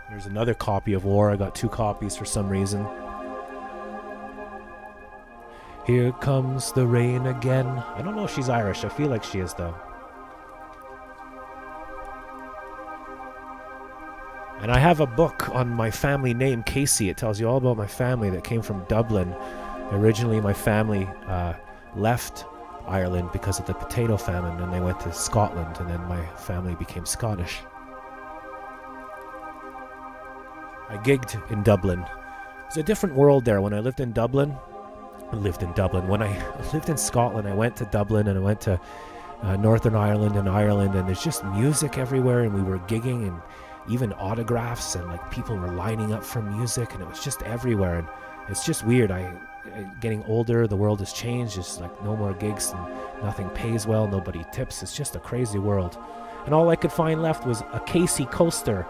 Speaker 1: There's another copy of War. I got 2 copies for some reason. Here comes the rain again. I don't know if she's Irish. I feel like she is, though. And I have a book on my family name, Casey. It tells you all about my family that came from Dublin. Originally, my family left Ireland because of the potato famine, and they went to Scotland, and then my family became Scottish. I gigged in Dublin. It was a different world there. When I lived in Dublin, when I lived in Scotland, I went to Dublin, and I went to Northern Ireland and Ireland, and there's just music everywhere, and we were gigging, and even autographs, and like people were lining up for music, and it was just everywhere. And it's just weird. Getting older, the world has changed. It's like no more gigs, and nothing pays well, nobody tips. It's just a crazy world. And all I could find left was a Casey coaster.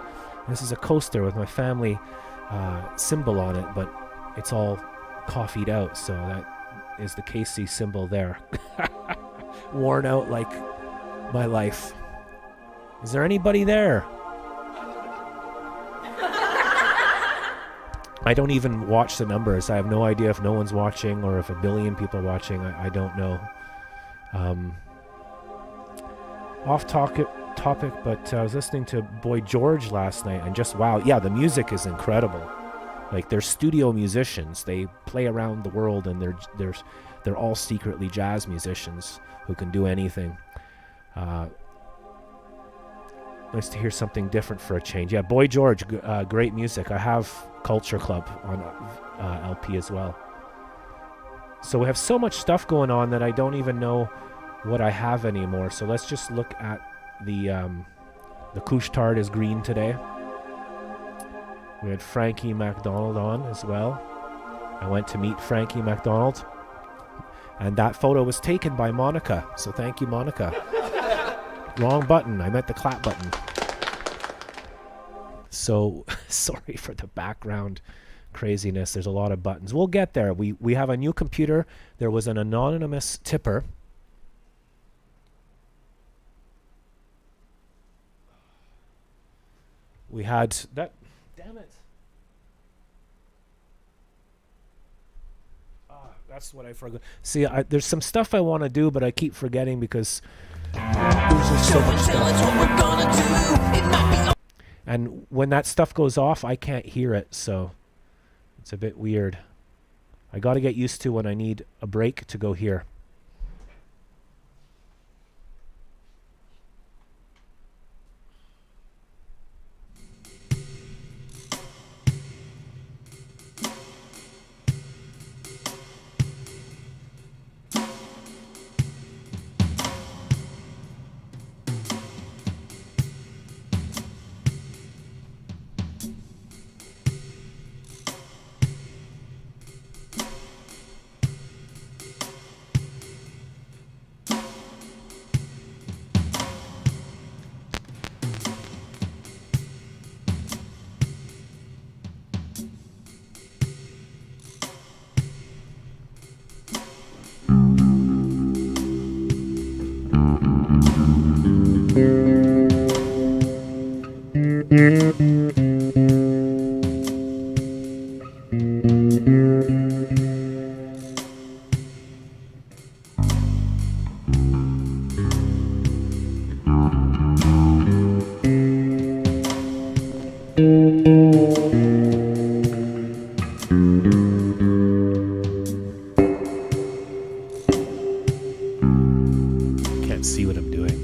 Speaker 1: This is a coaster with my family symbol on it, but it's all coffeeed out, so that is the Casey symbol there. Worn out like my life. Is there anybody there? I don't even watch the numbers. I have no idea if no one's watching or if 1 billion people are watching. I don't know. Off topic, but I was listening to Boy George last night, and just wow. Yeah, the music is incredible. Like, they're studio musicians. They play around the world, and they're all secretly jazz musicians who can do anything. Nice to hear something different for a change. Yeah, Boy George, great music. I have Culture Club on LP as well. So we have so much stuff going on that I don't even know what I have anymore. So let's just look at the Couche-Tard is green today. We had Frankie MacDonald on as well. I went to meet Frankie MacDonald, and that photo was taken by Monica. So thank you, Monica. Wrong button. I meant the clap button. So sorry for the background craziness. There's a lot of buttons. We'll get there. We have a new computer. There was an anonymous tipper. We had that. Damn it. That's what I forgot. See, there's some stuff I want to do, but I keep forgetting because there's just so much stuff. And when that stuff goes off, I can't hear it, so it's a bit weird. I got to get used to when I need a break to go here. Can't see what I'm doing.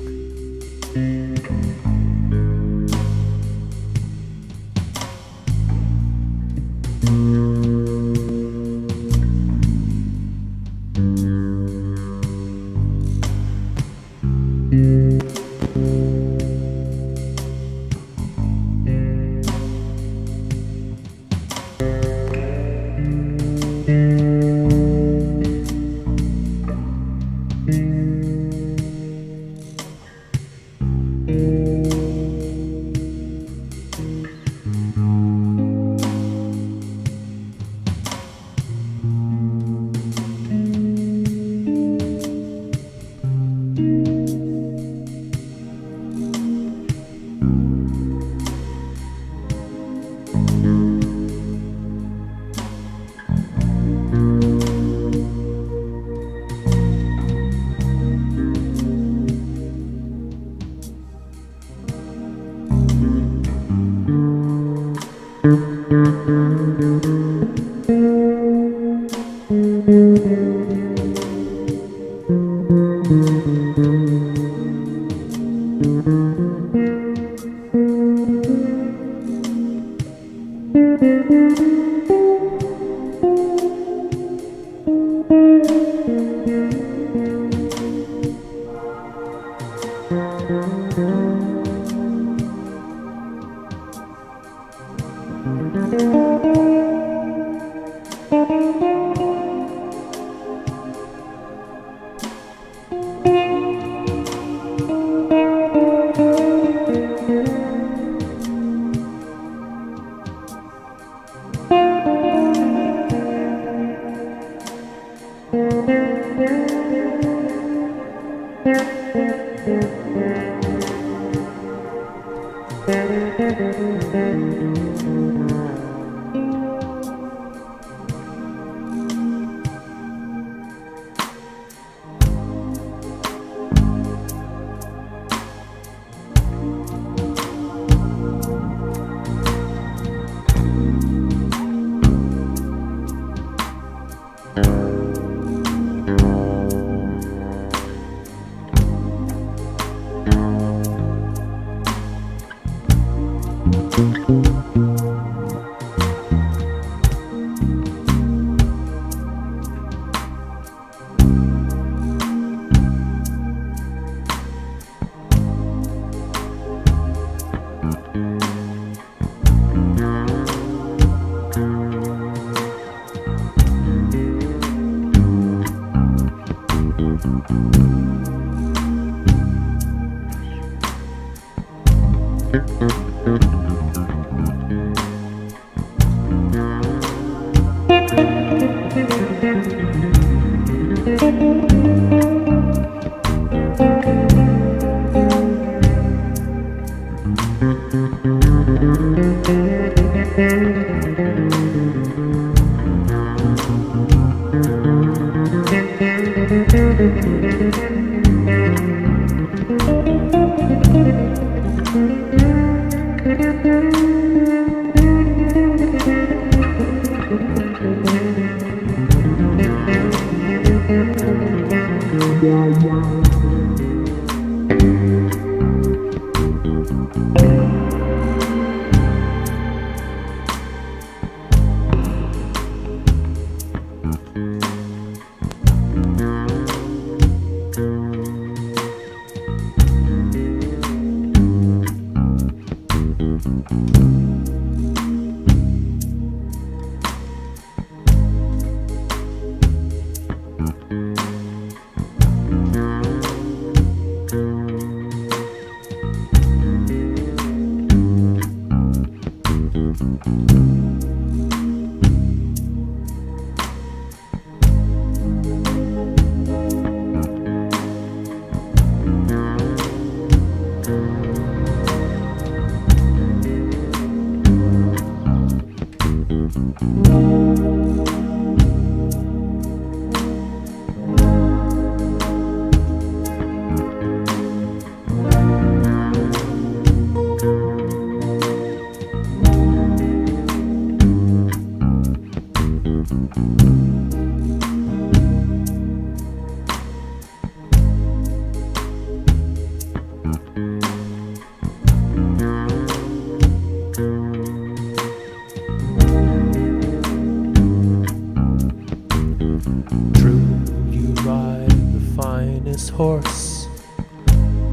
Speaker 7: True, you ride the finest horse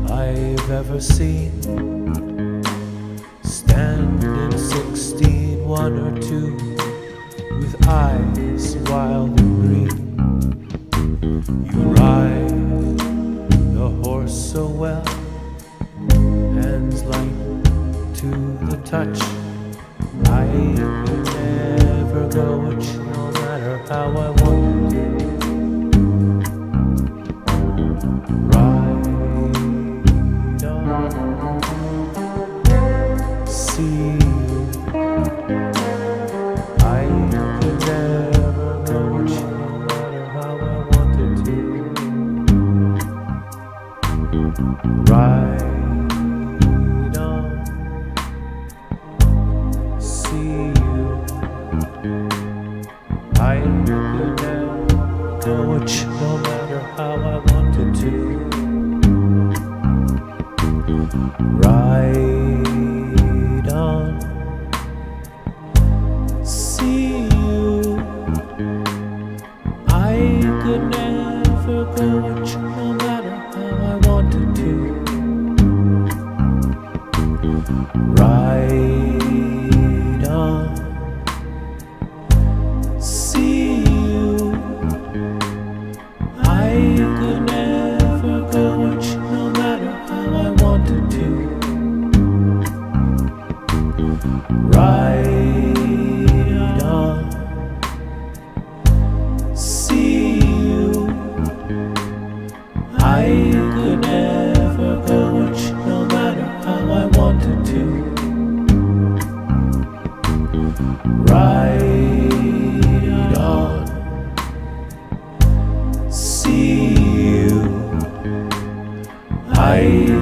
Speaker 7: I've ever seen. Standing 16, 1 or 2, with eyes wild and green. You ride the horse so well, hands light to the touch. I could never go which, no matter how I want to. Ride on, see you. I could never go which, no matter how I wanted to. Ride on, see you. I could never go which, no matter how I wanted to. Ride on, see you. I could never go which, no matter how I wanted to. Ride on, see you. I could never go which, no matter how I wanted to. Ride on, see you. I could never go which, no matter how I wanted to. Ride on, see you. I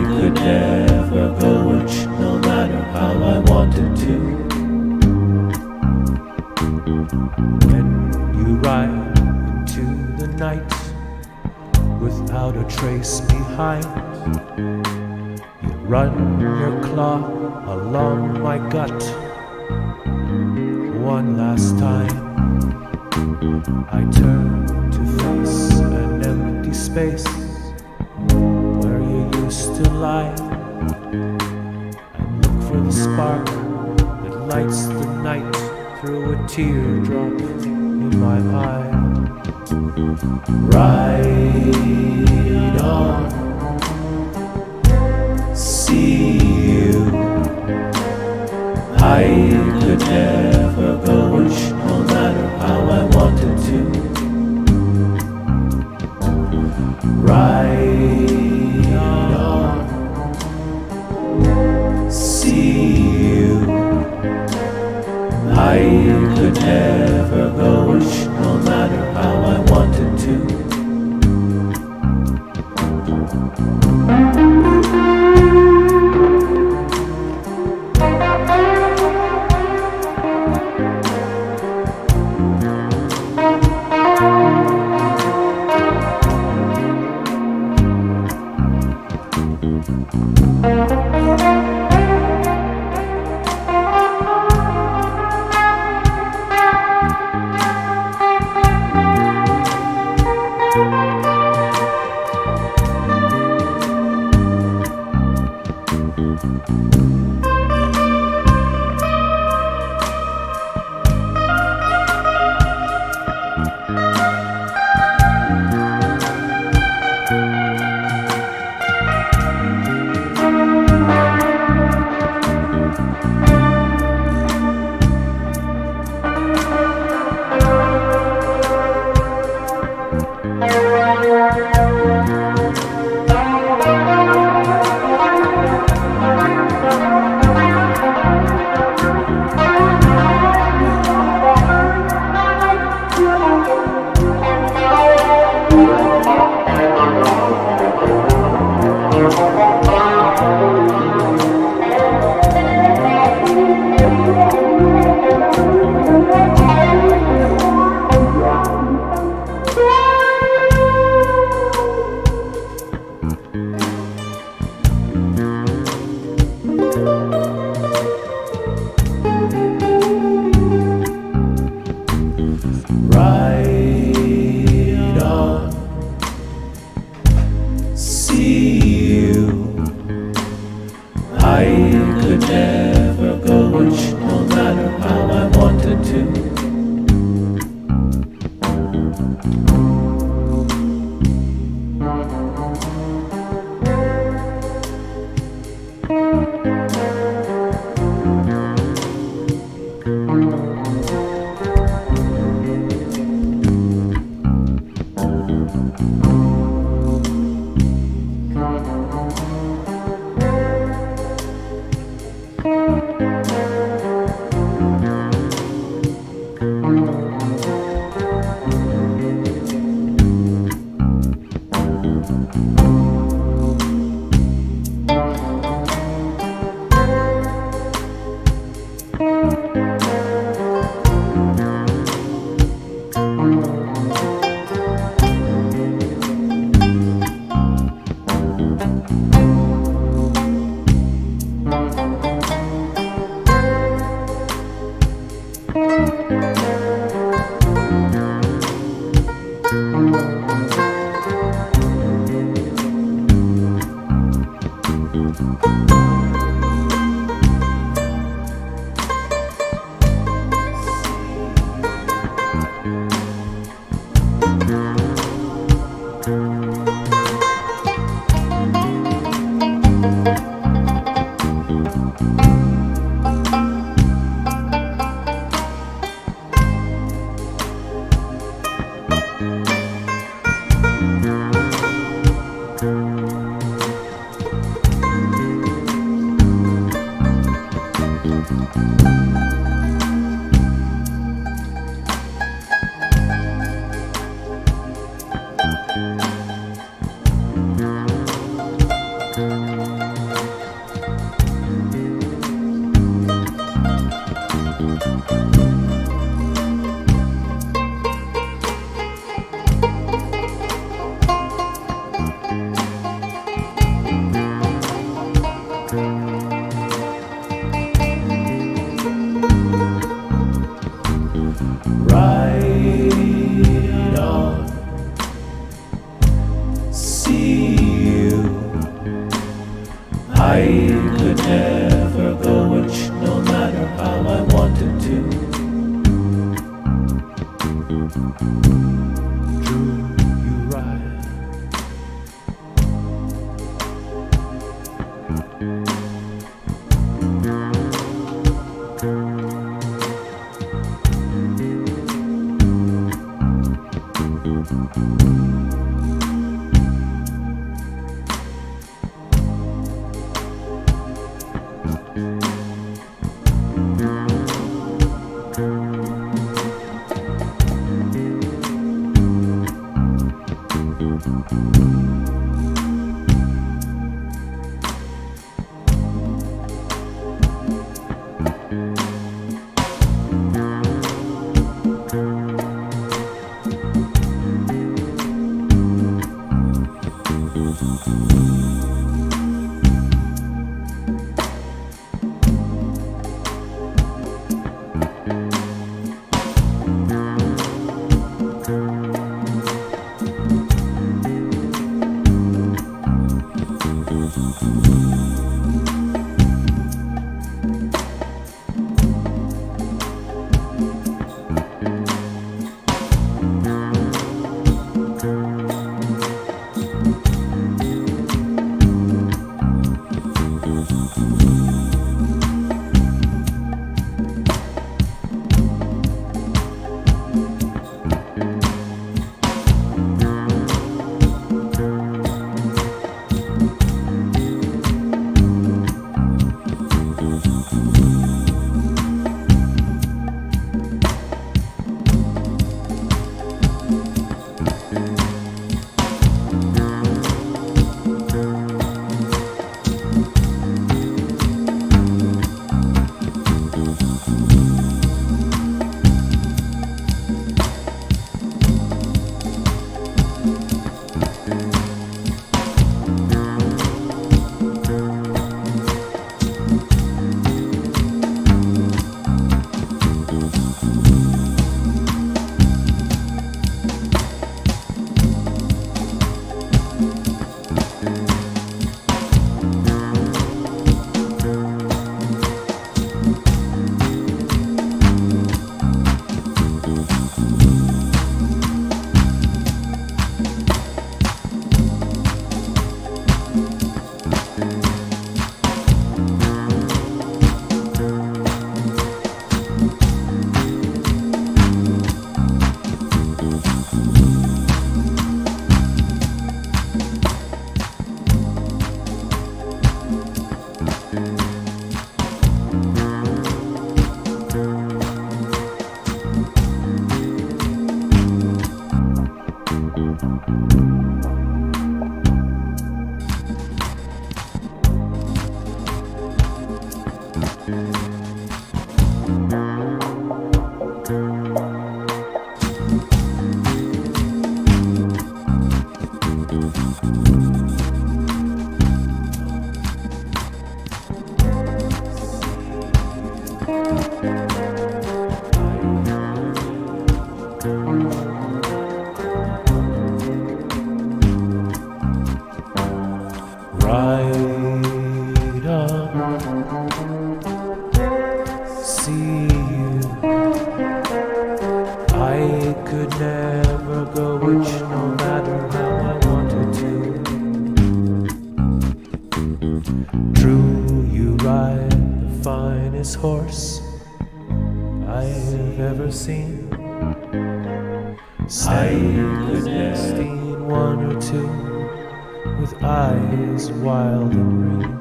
Speaker 7: could never go which, no matter how I wanted to. When you ride into the night without a trace behind, you run your claw along my gut one last time. I turn to face an empty space where you used to lie, and look for the spark that lights the night through a teardrop in my eye. Ride on, see you. I could never go which, no matter how I wanted to. Ride on, see you. I could never go which, no matter how I wanted to. Right on. See you. I could never go which no matter how I wanted to. Right on. See you. I could never go which no matter how I wanted to. True, you right. Right on, see you. I could never go which no matter how I wanted to. True, you ride the finest horse I've ever seen. I could have seen one or two with eyes wild and green.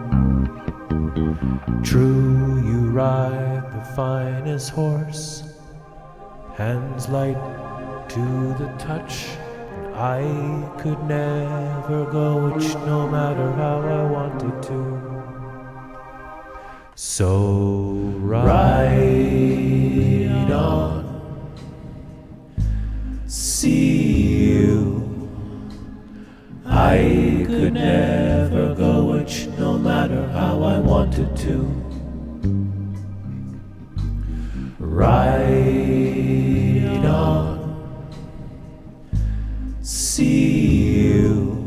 Speaker 7: True, you ride the finest horse, hands light to the touch. I could never go which no matter how I wanted to. So ride on, see you. I could never go which no matter how I wanted to. Ride on, see you.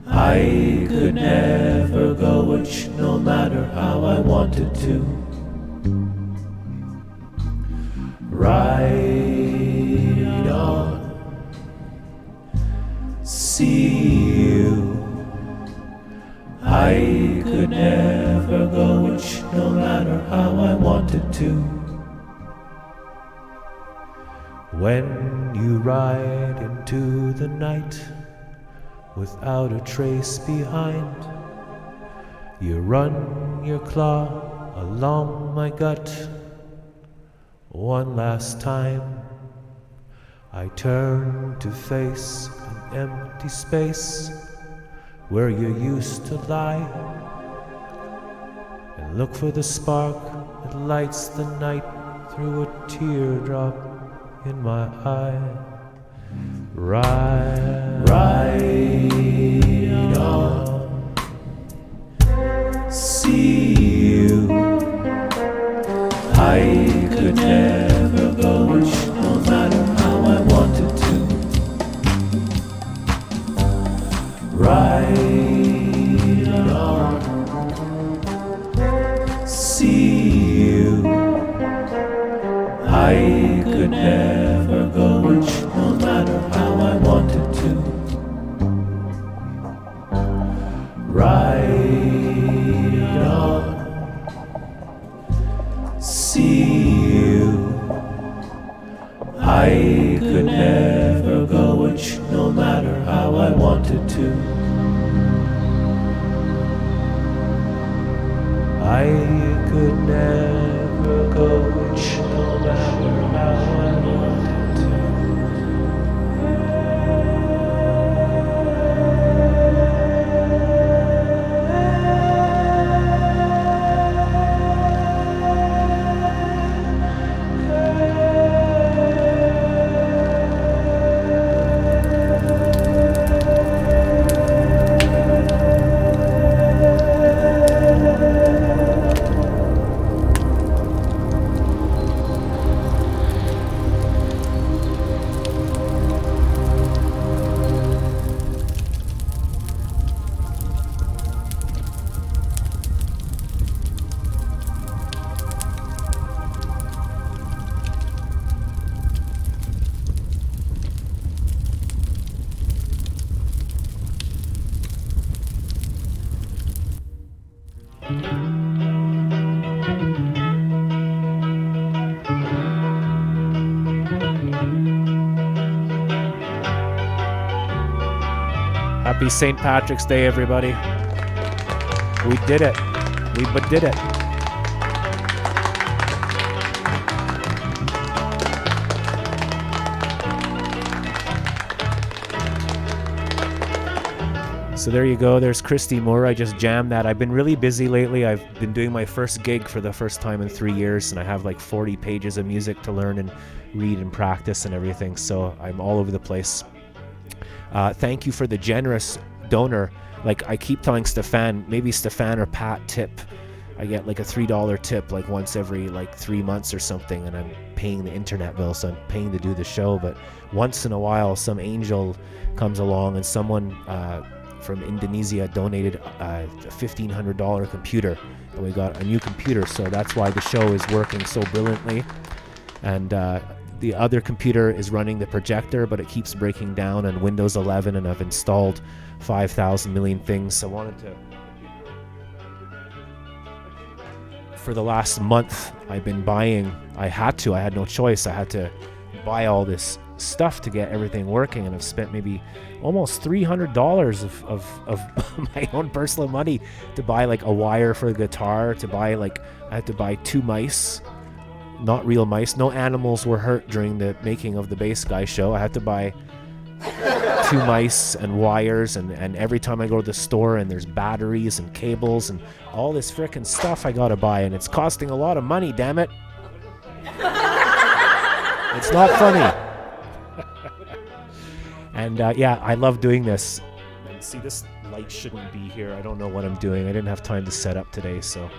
Speaker 7: I could never go which no matter how I wanted to. Ride on, see you. I could never go which no matter how I wanted to. When you ride into the night without a trace behind, you run your claw along my gut. One last time I turn to face an empty space where you used to lie, and look for the spark that lights the night through a teardrop in my eye. Ride on, see you. I could never go which no matter how I wanted to. Ride on, see you. I could never go which no matter how I wanted to. Ride on, see you. I could never go which no matter how I wanted to. I could never go, which no matter how I wanted
Speaker 1: Happy St. Patrick's Day, everybody. We did it. We did it. So there you go. There's Christy Moore. I just jammed that. I've been really busy lately. I've been doing my first gig for the first time in 3 years, and I have like 40 pages of music to learn and read and practice and everything. So I'm all over the place. Thank you for the generous donor. Like I keep telling Stefan, maybe Stefan or Pat tip. I get like a $3 tip like once every like 3 months or something, and I'm paying the internet bill, so I'm paying to do the show. But once in a while, some angel comes along, and someone from Indonesia donated a $1,500 computer, and we got a new computer. So that's why the show is working so brilliantly. And the other computer is running the projector, but it keeps breaking down on Windows 11, and I've installed 5,000 million things. So I wanted to... For the last month, I've been buying... I had no choice. I had to buy all this stuff to get everything working, and I've spent maybe almost $300 of my own personal money to buy like a wire for the guitar, to buy like... I had to buy 2 mice. Not real mice. No animals were hurt during the making of the Bass Guy show. I had to buy 2 mice and wires, and every time I go to the store and there's batteries and cables and all this frickin' stuff I gotta buy, and it's costing a lot of money, damn it. It's not funny. And yeah, I love doing this. And see, this light shouldn't be here. I don't know what I'm doing. I didn't have time to set up today, so...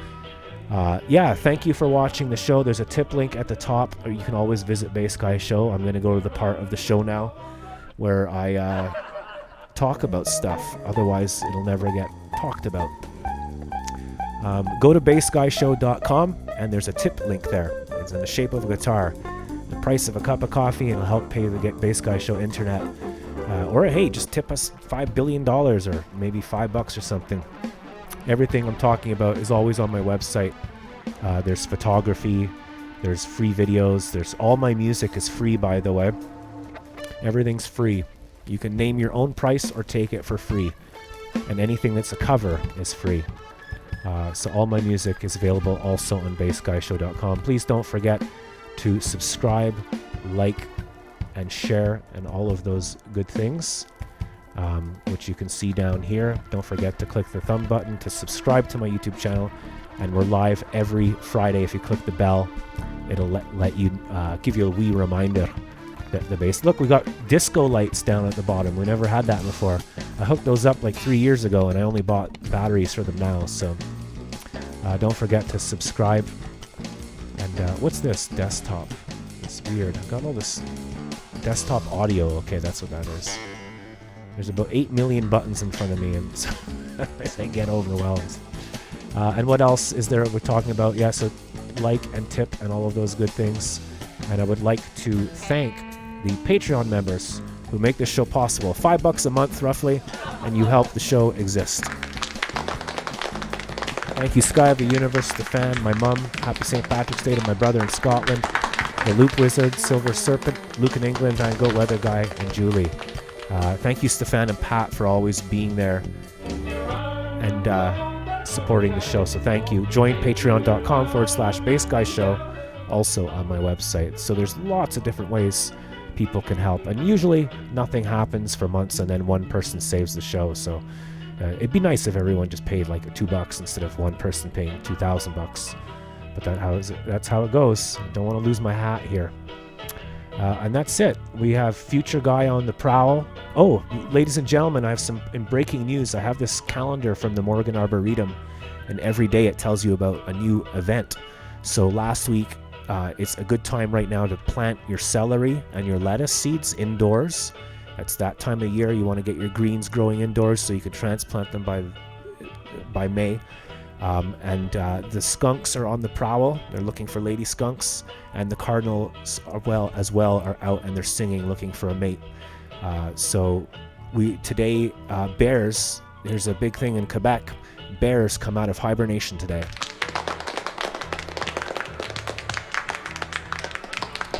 Speaker 1: yeah, thank you for watching the show. There's a tip link at the top, or you can always visit Bass Guy Show. I'm going to go to the part of the show now where I talk about stuff. Otherwise, it'll never get talked about. Go to bassguyshow.com, and there's a tip link there. It's in the shape of a guitar. The price of a cup of coffee, and it'll help pay the Bass Guy Show internet. Or, hey, just tip us $5 billion or maybe $5 or something. Everything I'm talking about is always on my website. There's photography, there's free videos, there's all my music is free, by the way. Everything's free. You can name your own price or take it for free. And anything that's a cover is free. So all my music is available also on bassguyshow.com. Please don't forget to subscribe, like, and share, and all of those good things. Which you can see down here. Don't forget to click the thumb button to subscribe to my YouTube channel, and we're live every Friday. If you click the bell, it'll let you give you a wee reminder that the bass. Look, we got disco lights down at the bottom. We never had that before. I hooked those up like 3 years ago, and I only bought batteries for them now. So don't forget to subscribe. And what's this desktop? It's weird. I've got all this desktop audio. Okay, that's what that is. There's about 8 million buttons in front of me, and so I get overwhelmed. And what else is there we're talking about? Yeah, so like and tip and all of those good things. And I would like to thank the Patreon members who make this show possible. $5 a month, roughly, and you help the show exist. Thank you, Sky of the Universe, Stefan, my mum, Happy St. Patrick's Day to my brother in Scotland, the Loop Wizard, Silver Serpent, Luke in England, Van Gogh Weather Guy, and Julie. Thank you, Stefan and Pat, for always being there. And supporting the show. So thank you. Join patreon.com/bassguyshow, also on my website. So there's lots of different ways people can help. And usually nothing happens for months and then one person saves the show. So it'd be nice if everyone just paid like $2 instead of one person paying $2,000. But that's how it goes. I don't want to lose my hat here. And that's it. We have Future Guy on the prowl. Oh, ladies and gentlemen, I have some in breaking news. I have this calendar from the Morgan Arboretum, and every day it tells you about a new event. So last week, it's a good time right now to plant your celery and your lettuce seeds indoors. It's that time of year you want to get your greens growing indoors so you can transplant them by May. And the skunks are on the prowl. They're looking for lady skunks, and the cardinals as well are out and they're singing, looking for a mate. So today bears. There's a big thing in Quebec. Bears come out of hibernation today.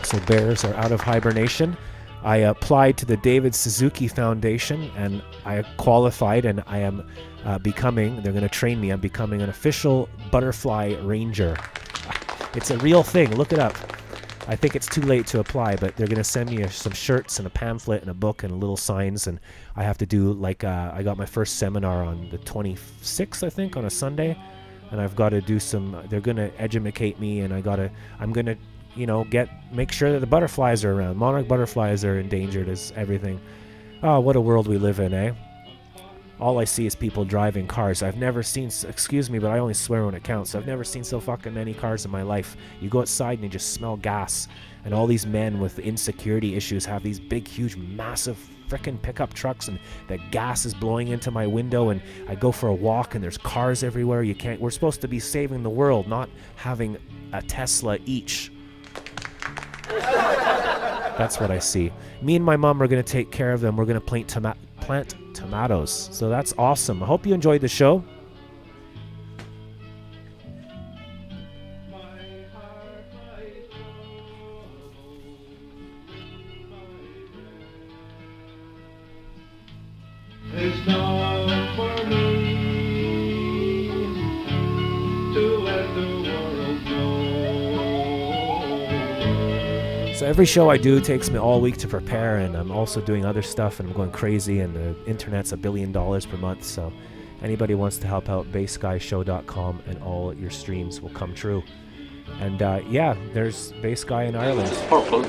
Speaker 1: So bears are out of hibernation. I applied to the David Suzuki Foundation and I qualified, and I am they're going to train me. I'm becoming an official butterfly ranger. It's a real thing. Look it up. I think it's too late to apply, but they're going to send me some shirts and a pamphlet and a book and little signs, and I have to do I got my first seminar on the 26th, I think, on a Sunday, and I've got to do they're going to educate me, and I'm going to make sure that the butterflies are around. Monarch butterflies are endangered as everything. Oh, what a world we live in, eh? All I see is people driving cars. I've never seen, excuse me, but I only swear when it counts. I've never seen so fucking many cars in my life. You go outside and you just smell gas. And all these men with insecurity issues have these big, huge, massive frickin' pickup trucks, and the gas is blowing into my window, and I go for a walk and there's cars everywhere. We're supposed to be saving the world, not having a Tesla each. That's what I see. Me and my mom are going to take care of them. We're going to plant tomatoes. So that's awesome. I hope you enjoyed the show.
Speaker 4: It's not for me to let the world know.
Speaker 1: So every show I do takes me all week to prepare, and I'm also doing other stuff, and I'm going crazy, and the internet's $1 billion per month. So anybody wants to help out, bassguyshow.com, and all your streams will come true. And there's Bass Guy in Ireland.
Speaker 8: Purple.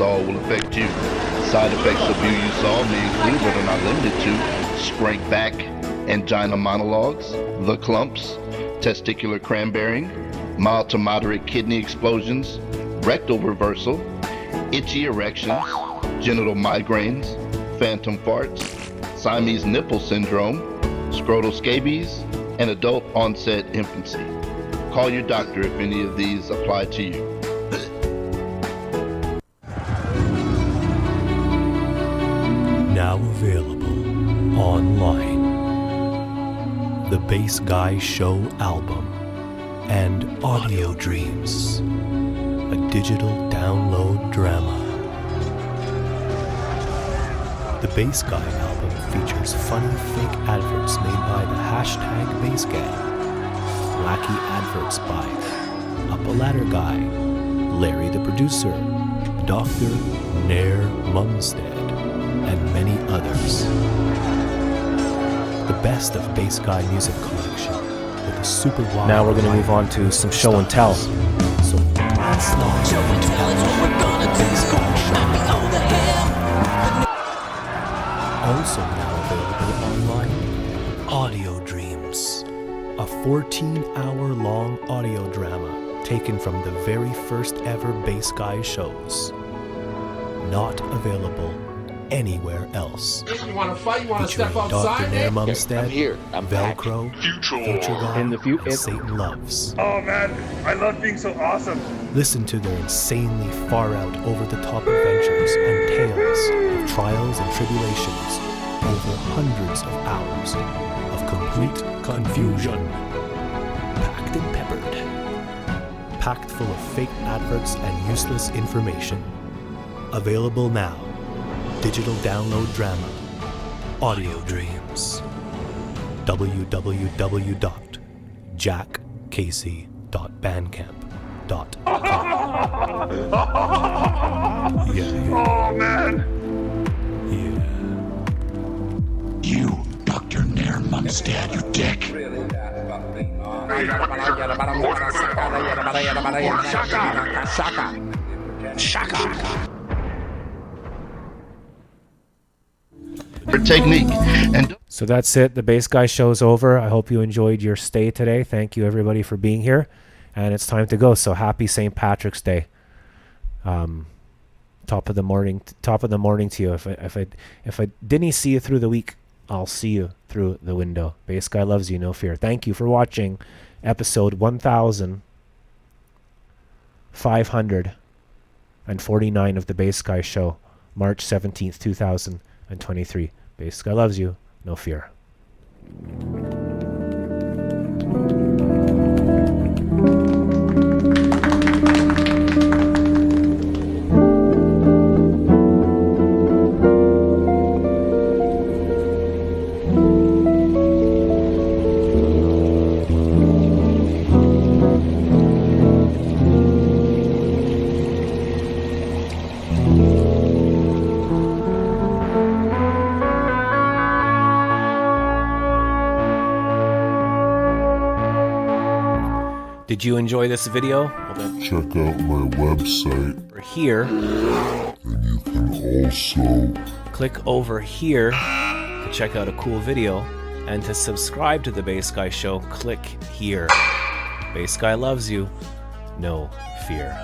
Speaker 9: Will affect you. Side effects of Bubusol may include, but are not limited to, scrank back, angina monologues, the clumps, testicular cranberrying, mild to moderate kidney explosions, rectal reversal, itchy erections, genital migraines, phantom farts, Siamese nipple syndrome, scrotal scabies, and adult onset infancy. Call your doctor if any of these apply to you.
Speaker 7: Now available online. The Bass Guy Show album and Audio Dreams, a digital download drama. The Bass Guy album features funny fake adverts made by the #BassGang, wacky adverts by Up a Ladder Guy, Larry the Producer, Dr. Nair Mumstead, and many others. The best of Bass Guy music collection with a super wide.
Speaker 1: Now we're going to move on to some show and tell.
Speaker 7: So let's not
Speaker 3: Show and tell is what we're gonna do. Might be over him.
Speaker 7: also now available online. Audio Dreams, a 14-hour-long audio drama taken from the very first ever Bass Guy shows. Not available anywhere else.
Speaker 8: You want to fight? You want to
Speaker 7: Featuring
Speaker 8: step outside?
Speaker 7: Dr. Nair
Speaker 8: I'm
Speaker 7: Mumstead,
Speaker 8: here. I'm back.
Speaker 7: Velcro, Future God, and Satan Loves.
Speaker 10: Oh man, I love being so awesome.
Speaker 7: Listen to their insanely far-out, over-the-top adventures and tales of trials and tribulations over hundreds of hours of complete confusion. Packed and peppered. Packed full of fake adverts and useless information. Available now. Digital download drama. Audio Dreams. www.jackcasey.bandcamp.com. Yeah.
Speaker 10: Oh man.
Speaker 7: Yeah.
Speaker 11: You, Dr. Nair Mumstead, you dick.
Speaker 8: Shaka.
Speaker 9: Technique and
Speaker 1: So that's it. The Bass Guy show's over. I hope you enjoyed your stay today. Thank you everybody for being here. And it's time to go. So happy St. Patrick's Day. Top of the morning to you. If I didn't see you through the week, I'll see you through the window. Bass Guy loves you, no fear. Thank you for watching episode 1549 of the Bass Guy Show, March 17th, 2023. Bass Guy loves you, no fear. Did you enjoy this video? Well, then
Speaker 12: check out my website.
Speaker 1: over here.
Speaker 12: And you can also
Speaker 1: Click over here to check out a cool video. And to subscribe to the Bass Guy Show, click here. Bass Guy loves you. No fear.